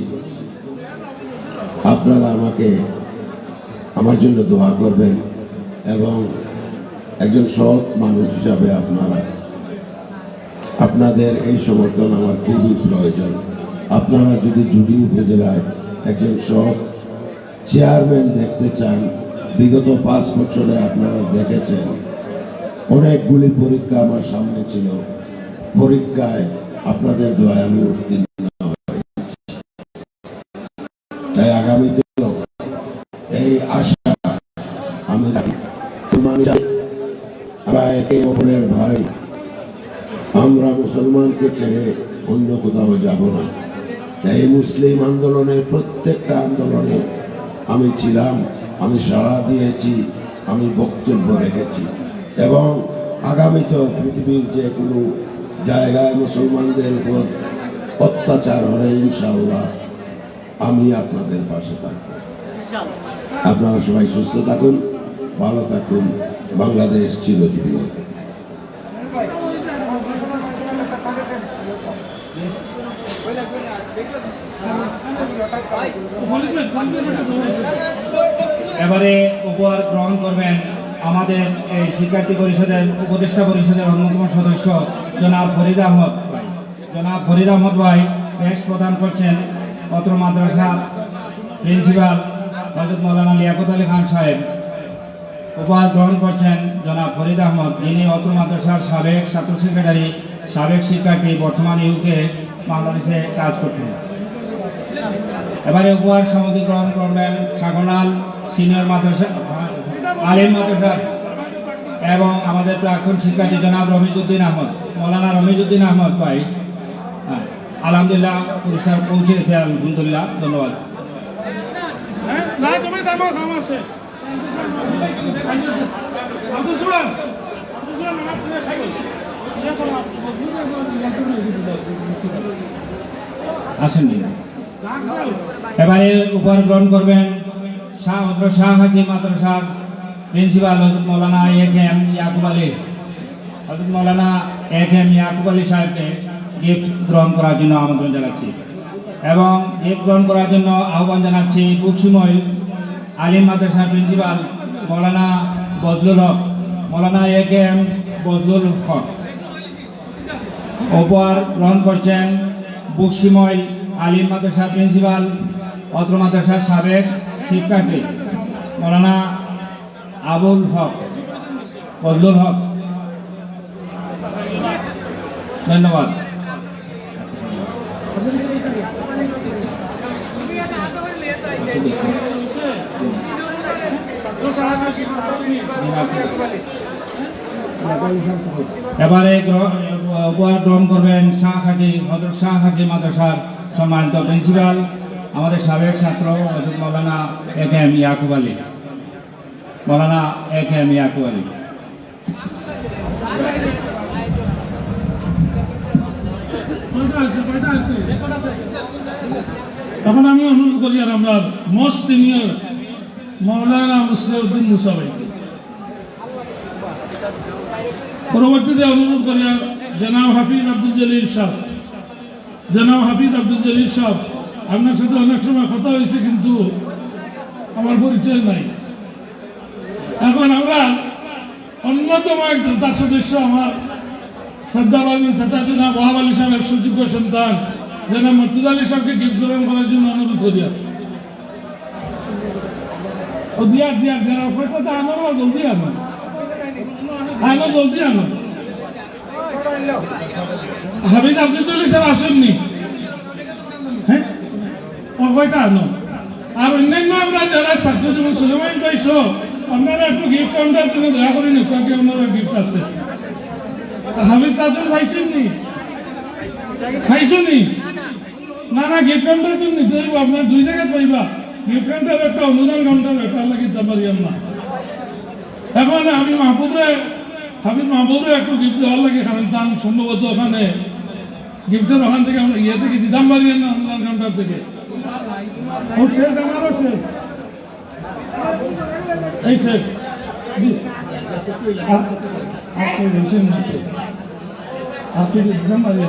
E: আপনারা আমাকে আমার জন্য দোয়া করবেন এবং একজন সৎ মানুষ হিসাবে আপনাদের এই সমর্থন আমার খুবই প্রয়োজন। আপনারা যদি জুড়ি উপজেলায় একজন সৎ চেয়ারম্যান দেখতে চান, বিগত 5 বছরে আপনারা দেখেছেন অনেকগুলি পরীক্ষা আমার সামনে ছিল, পরীক্ষায় আপনাদের দোয়ায় আমি উত্তীর্ণ হয়েছি। তাই আগামীতে এই আশা আমি আমরা একে অপরের ভাই, আমরা মুসলমানকে ছেড়ে অন্য কোথাও যাব না। তাই মুসলিম আন্দোলনের প্রত্যেকটা আন্দোলনে আমি ছিলাম, আমি সাড়া দিয়েছি, আমি বক্তব্য রেখেছি এবং আগামীতেও পৃথিবীর যে কোনো জায়গায় মুসলমানদের উপর অত্যাচার হলে ইনশাআল্লাহ আমি আপনাদের পাশে থাকব। আপনারা সবাই সুস্থ থাকুন, ভালো থাকুন, বাংলাদেশ চিরজীবী।
D: এবারে উপহার গ্রহণ করবেন আমাদের এই শিক্ষার্থী পরিষদের উপদেষ্টা পরিষদের অন্যতম সদস্য জনাব ফরিদ আহমদ ভাই। জনাব ফরিদ আহমদ ভাই বেশ প্রদান করছেন অত্র মাদ্রাসা প্রিন্সিপাল হযরত মাওলানা লিয়াকত আলী খান সাহেব। উপহার গ্রহণ করছেন জনাব ফরিদ আহমদ, যিনি অত্র মাদ্রাসার সাবেক ছাত্র সেক্রেটারি, সাবেক শিক্ষার্থী, বর্তমান ইউকে বাংলাদেশে কাজ করছেন। এবারে উপহার সামগ্রী গ্রহণ করবেন সাগনাল সিনিয়র মাদ্রাসা আলিম মাদ্রাসা এবং আমাদের প্রাক্তন শিক্ষার্থী জনাব রমিজউদ্দিন আহমদ, মৌলানা রমিজউদ্দিন আহমদ ভাই। আলহামদুলিল্লাহ পুরস্কার পৌঁছেছে, আলহামদুলিল্লাহ, ধন্যবাদ। আসেননি। এবারে উপহার গ্রহণ করবেন শাহ হাকিম মাদ্রাসার প্রিন্সিপাল হযরত মৌলানা এ.কে.এম. ইয়াকুব আলী। হযরত মৌলানা এ.কে.এম. ইয়াকুব আলী সাহেবকে গিফট গ্রহণ করার জন্য আমন্ত্রণ জানাচ্ছি এবং গিফট গ্রহণ করার জন্য আহ্বান জানাচ্ছি বুকসময় আলিম মাদ্রাসার প্রিন্সিপাল মৌলানা বজলুল হক, মৌলানা এ.কে.এম. বজলুল হক। উপহার গ্রহণ করছেন বুকসময় আলিম মাদ্রাসার প্রিন্সিপাল অত্র মাদ্রাসার সাবেক শিক্ষার্থী মৌলানা আবুল হক, বজলুল হক। ধন্যবাদ। এবারে উপহার গ্রহণ করবেন হযরত শাহ হাকি মাদ্রাসার সম্মানিত প্রিন্সিপাল, আমাদের সাবেক ছাত্র হযরত মৌলানা এ.কে.এম. ইয়াকুব আলী। মৌলানা এ.কে.এম. ইয়াকুব আলী।
F: তখন আমি অনুরোধ করি আর আমরা মোস্ট সিনিয়র মৌলানা মুসলিউদ্দিন মুসা ভাই, পরবর্তীতে অনুরোধ করি আর জনাব হাফিজ আব্দুল জলিল সাহেব। জনাব হাফিজ আব্দুল জলিল সাহেব, আপনার সাথে অনেক সময় কথা হয়েছে কিন্তু আমার পরিচয় নাই। এখন আমরা অন্যতম একজন তার সদস্য আমার শ্রদ্ধাভাজন চাচা জনাব ওয়াহাব আলী সাহেবের সুযোগ্য সন্তান জনাব মর্তুজা আলী সাহেবকে গিফট গ্রহণ করার জন্য অনুরোধ করি। ও দিয়া যারা কথা আমারও জলদি আনো, জলদি আনো। হাফিজ আব্দুল জলিল সাহেব আসেননি, হ্যাঁ, ও কয়টা আনো। আর অন্যান্য আমরা যারা ছাত্র জীবন সুলেমান পাইছ আপনারা একটু গিফট কাউন্টার তুমি দয়া করে নিন কাকে আপনারা গিফট আছে হাফিজ তাজুল পাইছেন নি খাইছো নি না না গিফট কাউন্টার তুমি নিতে হইব আপনার দুই জায়গায় পাইবা গিফট কাউন্টার একটা অনুদান কাউন্টার একটা লাগি দিতে পারি আমরা এখন আমি মাহবুবরে হাফিজ মাহবুবরে একটু গিফট দেওয়ার লাগে কারণ তার সম্ভবত ওখানে গিফটের ওখান থেকে আমরা ইয়ে থেকে দিতাম পারি না অনুদান কাউন্টার থেকে ও শেষ আমারও শেষ এই শেষ আপনি রিসেন না আপনি দিতাম পারি না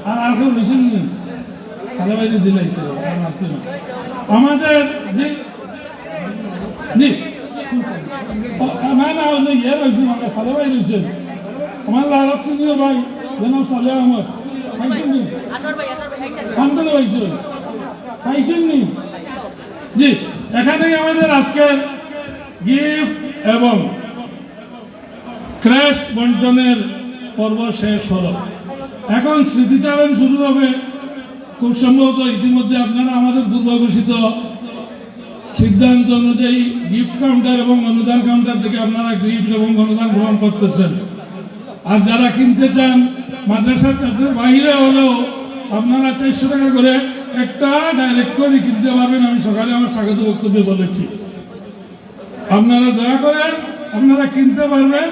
F: আর আর কেউ রিসেন নেই সারা বাইরে দিলাইছে আমাদের জি না না ওই ইয়ে রয়েছে আমরা সালে ভাই রয়েছেন আমার লালক সিংহ ভাই যেন সালে আমার শান্তনু ভাইছে পাইছেন নি জি এখানেই আমাদের আজকের গিফট এবং ক্র্যাশ বন্টনের পর্ব শেষ হলো এখন স্মৃতিচারণ শুরু হবে খুব সম্ভবত ইতিমধ্যে আপনারা আমাদের পূর্ব ঘোষিত সিদ্ধান্ত অনুযায়ী গিফট কাউন্টার এবং অনুদান কাউন্টার থেকে আপনারা গিফট এবং অনুদান গ্রহণ করতেছেন আর যারা কিনতে চান মাদ্রাসার ছাত্রের বাইরে হলেও আপনারা 400 টাকা করে একটা ডাইরেক্ট করে কিনতে পারবেন আমি সকালে আমার স্বাগত বক্তব্যে বলেছি আপনারা দয়া করেন আপনারা কিনতে পারবেন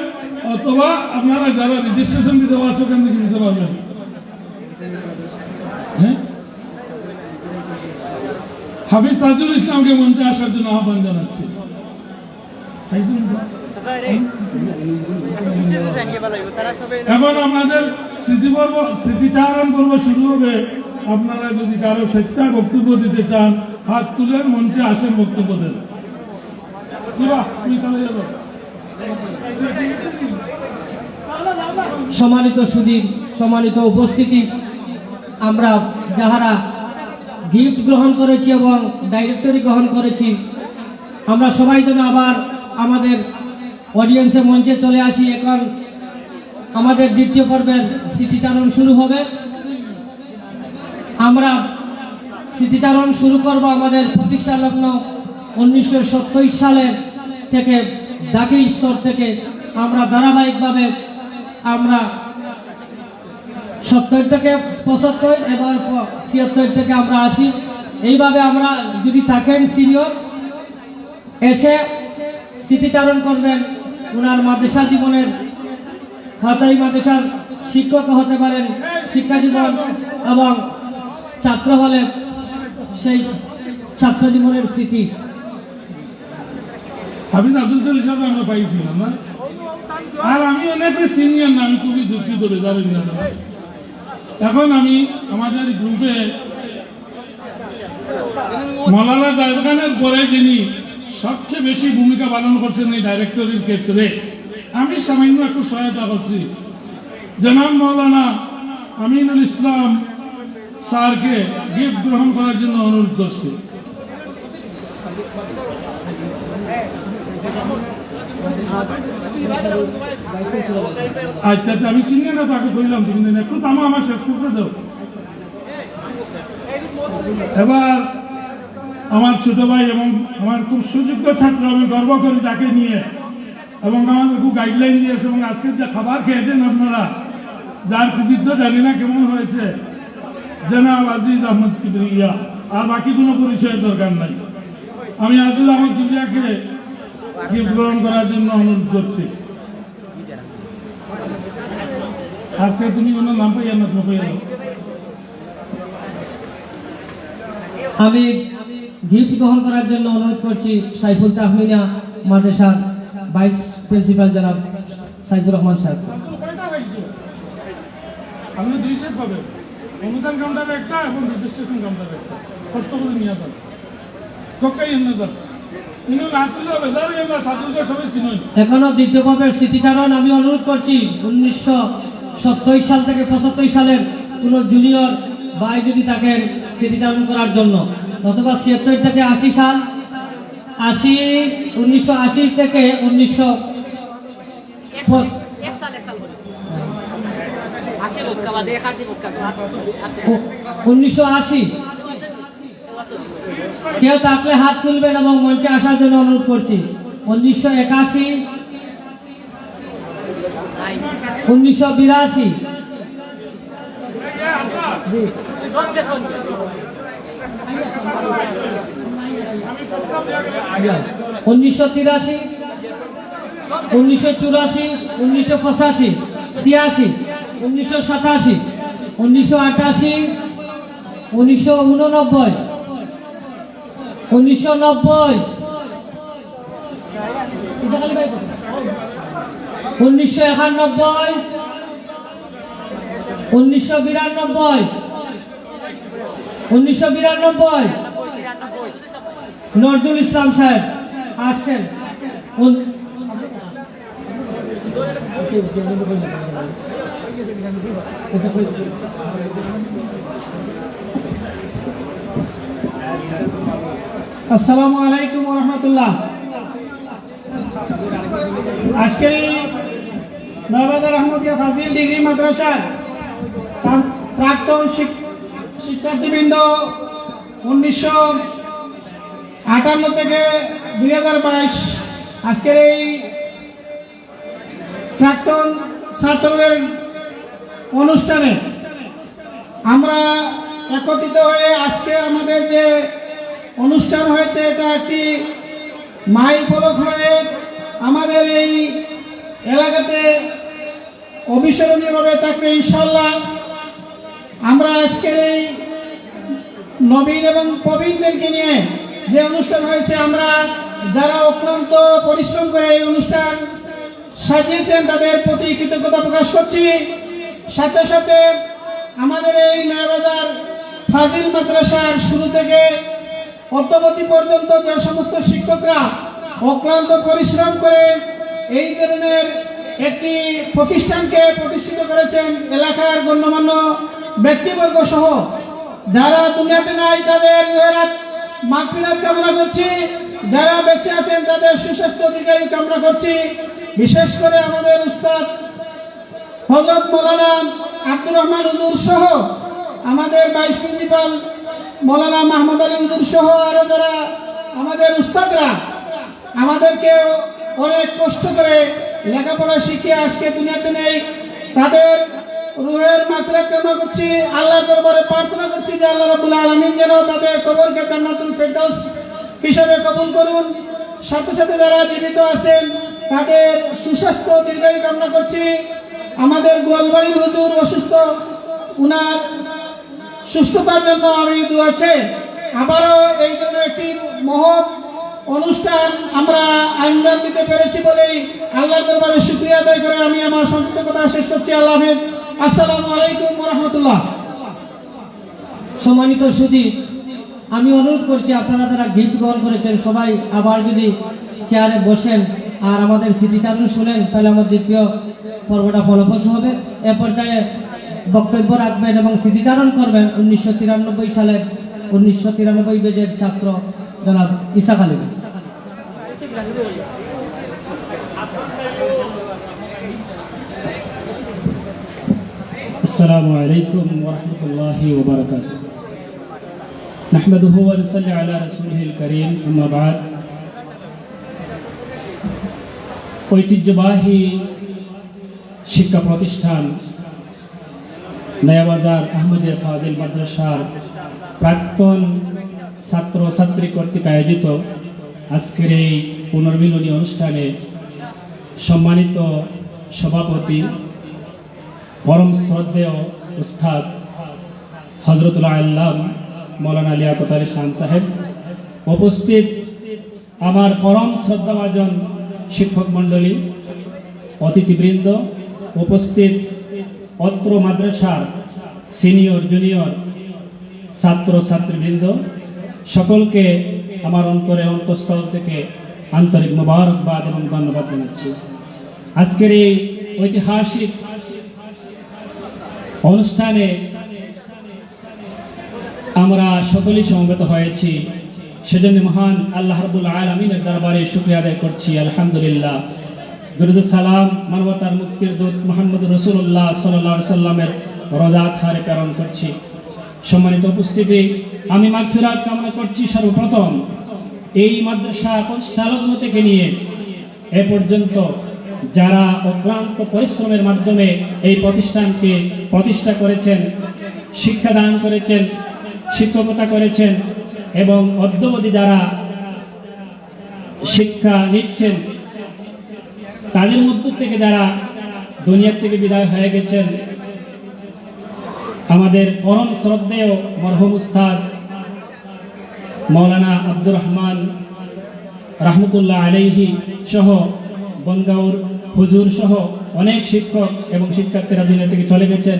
F: অথবা আপনারা যারা রেজিস্ট্রেশন দিতে পারছেন ওখান থেকে কিনতে পারবেন হ্যাঁ হাফিজ তাজুল ইসলামকে মঞ্চে আসার জন্য আহ্বান জানাচ্ছি এখন আমাদের স্মৃতিচারণ পর্ব শুরু হবে আপনারা যদি কারো স্বেচ্ছায় বক্তব্য দিতে চান হাত তুলেন মঞ্চে আসেন বক্তব্য দেন
B: সম্মানিত সুধীর সম্মানিত উপস্থিতি আমরা যাহারা গিফট গ্রহণ করেছি এবং ডাইরেক্টরি গ্রহণ করেছি আমরা সবাই যেন আবার আমাদের অডিয়েন্সের মঞ্চে চলে আসি এখন আমাদের দ্বিতীয় পর্বের স্মৃতিচারণ শুরু হবে আমরা স্মৃতিচারণ শুরু করব আমাদের প্রতিষ্ঠা লগ্ন 1970 সালের থেকে দাখিল স্তর থেকে আমরা ধারাবাহিকভাবে আমরা 70 থেকে 75 এবার 76 থেকে আমরা আসি এইভাবে আমরা যদি থাকেন সিনিয়র এসে স্মৃতিচারণ করবেন ওনার মাদ্রাসা জীবনের হাতাই মাদ্রাসার শিক্ষক হতে পারেন শিক্ষা জীবন এবং ছাত্র হলে সেই ছাত্র জীবনের স্মৃতি
F: হাফিজ আব্দুল জলিল সাহেব আমরা পাইছিলাম না আর আমি অনেক সিনিয়র না আমি খুবই দুঃখিত জানেন না এখন আমি আমাদের গ্রুপে মৌলানা জায়েদ খানের পরে যিনি সবচেয়ে বেশি ভূমিকা পালন করছেন এই ডাইরেক্টরির ক্ষেত্রে আমি সামান্য একটু সহায়তা করছি জনাব মৌলানা আমিনুল ইসলাম স্যারকে গিফট গ্রহণ করার জন্য অনুরোধ করছি আচ্ছা আচ্ছা আমি চিনি না তাকে বললাম 3 দিন একটু তামা আমার শেষ করতে দাও এবার আমার ছোট ভাই এবং আমার খুব সুযোগ্য ছাত্র আমি গর্ব করি তাকে নিয়ে এবং আমাদের খুব গাইডলাইন দিয়েছে এবং আজকে যে খাবার খেয়েছেন আপনারা যার কৃতিত্ব জানি না কেমন হয়েছে জনাব আজিজ আহমদ কিবরিয়া আর বাকি কোনো পরিচয়ের দরকার নাই আমি আজিজ আহমদ কিবরিয়াকে গিফট গ্রহণ করার জন্য অনুরোধ করছি আজকে তুমি কোনো নাম পাইয়া না তুমি পাইয়া
B: আমি গিফট গ্রহণ করার জন্য অনুরোধ করছি সাইফুল তাহমিনা মাদ্রাসার ভাইস প্রিন্সিপাল জনাব সাইফুর রহমান সাহেব
F: আপনি 2 সেট পাবেন অনুদান কাউন্টার একটা এবং রেজিস্ট্রেশন কাউন্টার একটা কষ্ট করে নিয়ে যান কোকাই এনে দাও ইনো না তুলে বেজার গেল ছাত্রদের সবাই চিনুন
B: এখনো দ্বিতীয় পর্বের স্মৃতিচারণ আমি অনুরোধ করছি 1970 সাল থেকে 75 সালের কোন জুনিয়র ভাই যদি থাকেন স্মৃতিচারণ করার জন্য অথবা 76 থেকে 80 সাল 1980 থেকে 1980 কেউ থাকলে হাত তুলবেন এবং মঞ্চে আসার জন্য অনুরোধ করছি। 1981, 1982, 1983, 1984, 1985, 86, 1987, 1988, 1989, 1990, 1991, 1992, 1992, নজরুল ইসলাম সাহেব আসছেন।
A: আসসালামু আলাইকুম ওয়া রাহমাতুল্লাহ। আজকের এই নওবাজার আহমদিয়া ফাজিল ডিগ্রি মাদ্রাসার প্রাক্তন শিক্ষার্থীবৃন্দ 1958 থেকে 2022 আজকের এই প্রাক্তন ছাত্রদের অনুষ্ঠানে আমরা একত্রিত হয়ে আজকে আমাদের যে অনুষ্ঠান হয়েছে এটা একটি মাইল ফলক হয়ে আমাদের এই এলাকাতে অবিস্মরণীয়ভাবে থাকবে ইনশাল্লাহ। আমরা আজকের এই নবীন এবং প্রবীণদেরকে নিয়ে যে অনুষ্ঠান হয়েছে, আমরা যারা অক্লান্ত পরিশ্রম করে এই অনুষ্ঠান সাজিয়েছেন তাদের প্রতি কৃতজ্ঞতা প্রকাশ করছি। সাথে সাথে আমাদের এই নয়াবাজার ফাজিল মাদ্রাসার শুরু থেকে অদ্যাবধি পর্যন্ত যে সমস্ত শিক্ষকরা অক্লান্ত পরিশ্রম করে এই ধরনের একটি প্রতিষ্ঠানকে প্রতিষ্ঠিত করেছেন, এলাকার গণ্যমান্য ব্যক্তিবর্গ সহ যারা দুনিয়াতে নাই তাদের মাগফিরাত কামনা করছি, যারা বেঁচে আছেন তাদের সুস্বাস্থ্য দীর্ঘায়ু কামনা করছি। বিশেষ করে আমাদের উস্তাদ হযরত মাওলানা আব্দুর রহমান হুজুর সহ আমাদের ভাইস প্রিন্সিপাল মাওলানা মাহমুদ আলী হুজুর সহ আরো যারা আমাদের উস্তাদরা আমাদেরকে অনেক কষ্ট করে লেখাপড়া শিখিয়ে আজকে দুনিয়াতে নেই, তাদের রুহের মাগফিরাত কামনা করছি। আল্লাহর দরবারে প্রার্থনা করছি যে আল্লাহ রাব্বুল আলামিন যেন তাদের কবরকে জান্নাতুল ফেরদাউস হিসেবে কবুল করুন। সাথে সাথে যারা জীবিত আছেন তাদের সুস্বাস্থ্য দীর্ঘায়ু কামনা করছি। আমাদের গোয়ালবাড়ির হুজুর অসুস্থ, উনার সুস্থতার জন্য আমি দোয়া চাই। আবারও এই জন্য একটি মহৎ অনুষ্ঠান আমরা আয়োজন দিতে পেরেছি বলেই আল্লাহর দরবারে শুকরিয়া আদায় করে আমি আমার সংক্ষিপ্ত কথা শেষ করছি। আল্লাহ হাফেজ। আসসালামু আলাইকুম ওয়া রাহমাতুল্লাহ।
B: সম্মানিত সুধী, আমি অনুরোধ করছি আপনারা যারা গিফট গ্রহণ করেছেন সবাই আবার যদি চেয়ারে বসেন আর আমাদের স্মৃতিচারণ শুনেন তাহলে আমার দ্বিতীয় পর্বটা ফলপ্রসূ হবে। এ পর্যায়ে বক্তব্য রাখবেন এবং স্মৃতিচারণ করবেন 1993 সালের 1993 ব্যাচের ছাত্র জনাব ইসাক আলী।
G: السلام عليكم ورحمة الله وبركاته. نحمده ونصلي على رسوله الكريم. أما بعد, ঐতিহ্যবাহী শিক্ষা প্রতিষ্ঠান নয়াবাজার আহমদিয়া ফাজিল মাদ্রাসার প্রাক্তন ছাত্র ছাত্রী কর্তৃক আয়োজিত আজকের এই পুনর্মিলনী অনুষ্ঠানে সম্মানিত সভাপতি পরম শ্রদ্ধেয় উস্তাদ হযরতুল আল্লাম মৌলানা লিয়াকত আলী খান সাহেব, উপস্থিত আমার পরম শ্রদ্ধাভাজন শিক্ষক মণ্ডলী, অতিথিবৃন্দ, উপস্থিত অত্র মাদ্রাসার সিনিয়র জুনিয়র ছাত্র ছাত্রীবৃন্দ, সকলকে আমার অন্তঃস্থল থেকে আন্তরিক মোবারকবাদ এবং ধন্যবাদ জানাচ্ছি। আজকের এই ঐতিহাসিক অনুষ্ঠানে আমরা সকলেই সমবেত হয়েছি, সেজন্য মহান আল্লাহ রাব্বুল আলামিনের দরবারে শুকরিয়া আদায় করছি। আলহামদুলিল্লাহ। দরুদ সালাম মানবতার মুক্তির দূত মুহাম্মদ রাসূলুল্লাহ সাল্লাল্লাহু আলাইহি সাল্লামের রোজা খারে প্রেরণ করছি। সম্মানিত উপস্থিতি, আমি মাগফিরাত কামনা করছি সর্বপ্রথম এই মাদ্রাসা প্রতিষ্ঠালগ্ন থেকে নিয়ে এ পর্যন্ত যারা অক্লান্ত পরিশ্রমের মাধ্যমে এই প্রতিষ্ঠানকে প্রতিষ্ঠা করেছেন, শিক্ষাদান করেছেন, শিক্ষকতা করেছেন এবং অদ্যাবধি যারা শিক্ষা নিচ্ছেন, তাদের মধ্য থেকে যারা দুনিয়া থেকে বিদায় হয়ে গেছেন, আমাদের পরম শ্রদ্ধেয় মরহুম উস্তাদ মৌলানা আব্দুর রহমান রহমতুল্লাহ আলাইহি সহ বনগাঁওর হুজুর সহ অনেক শিক্ষক এবং শিক্ষার্থীরা দুনিয়া থেকে চলে গেছেন।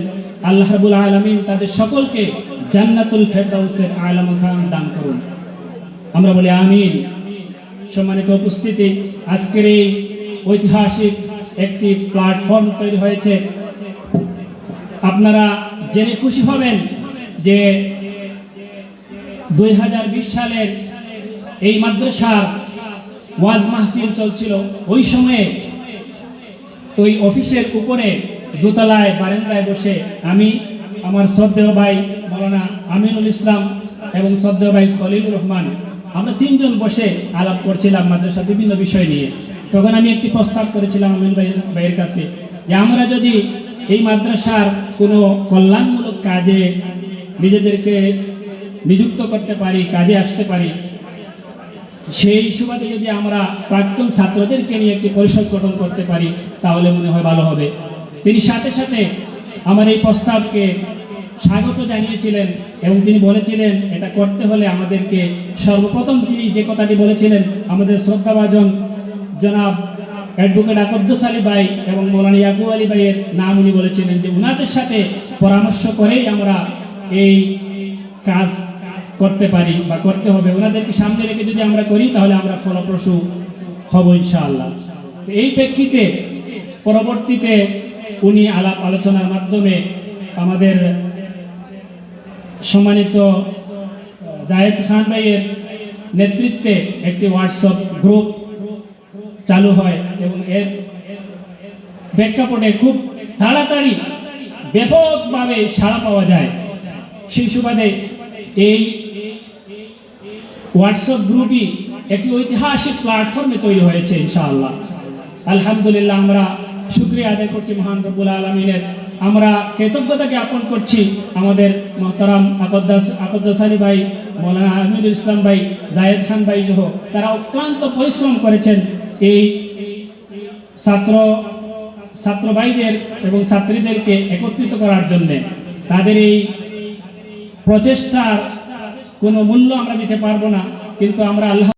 G: আল্লাহ রাব্বুল আলামিন তাদের সকলকে জান্নাতুল ফেরদাউসের আলা মাকাম দান করুন, আমরা বলি আমিন। সম্মানিত উপস্থিতি, আজকের এই ঐতিহাসিক একটি প্ল্যাটফর্ম তৈরি হয়েছে। আপনারা জেনে খুশি হবেন যে 2020 সালের এই মাদ্রাসার ওয়াজ মাহফিল চলছিল। ওই সময়ে ওই অফিসের উপরে দোতলায় বারান্দায় বসে আমি, আমার শ্রদ্ধেয় ভাই মৌলানা আমিনুল ইসলাম এবং শ্রদ্ধেয় ভাই খলিলুর রহমান, আমরা তিনজন বসে আলাপ করছিলাম মাদ্রাসার বিভিন্ন বিষয় নিয়ে। তখন আমি একটি প্রস্তাব করেছিলাম আমিন ভাইয়ের কাছে যে আমরা যদি এই মাদ্রাসার কোনো কল্যাণমূলক কাজে নিজেদেরকে নিযুক্ত করতে পারি, কাজে আসতে পারি, সেই সুবাদে যদি আমরা প্রাক্তন ছাত্রদেরকে নিয়ে একটি পরিষদ গঠন করতে পারি তাহলে মনে হয় ভালো হবে। তিনি সাথে সাথে আমার এই প্রস্তাবকে স্বাগত জানিয়েছিলেন এবং তিনি বলেছিলেন এটা করতে হলে আমাদেরকে সর্বপ্রথম তিনি যে কথাটি বলেছিলেন, আমাদের শ্রদ্ধাভাজন জনাব অ্যাডভোকেট আকদ্দুস আলী ভাই এবং মৌলানা ইয়াকুব আলী ভাইয়ের নাম উনি বলেছিলেন যে উনাদের সাথে পরামর্শ করেই আমরা এই কাজ করতে পারি বা করতে হবে। ওনাদেরকে সামনে রেখে যদি আমরা করি তাহলে আমরা ফলপ্রসূ হব ইনশাআল্লাহ। এই প্রেক্ষিতে পরবর্তীতে উনি আলাপ আলোচনার মাধ্যমে আমাদের সম্মানিত জায়েদ খান ভাইয়ের নেতৃত্বে একটি হোয়াটসঅ্যাপ গ্রুপ চালু হয় এবং এর প্রেক্ষাপটে খুব তাড়াতাড়ি ব্যাপকভাবে সাড়া পাওয়া যায়। সেই সুবাদে এই হোয়াটসঅ্যাপ গ্রুপই একটি ঐতিহাসিক প্ল্যাটফর্মে তৈরি হয়েছে ইনশাআল্লাহ। আলহামদুলিল্লাহ, আমরা শুকরিয়া আদায় করছি মহান রব্বুল আলামিনের। আমরা কৃতজ্ঞতা জ্ঞাপন করছি আমাদের মহতারাম আকদ্দাস আলী ভাই, মৌলানা আমিনুল ইসলাম ভাই, জায়েদ খান ভাই সহ তারা অক্লান্ত পরিশ্রম করেছেন এই ছাত্র ভাইদের এবং ছাত্রীদেরকে একত্রিত করার জন্য। তাদের এই প্রচেষ্টার কোনো মূল্য আমরা দিতে পারবো না, কিন্তু আমরা আল্লাহ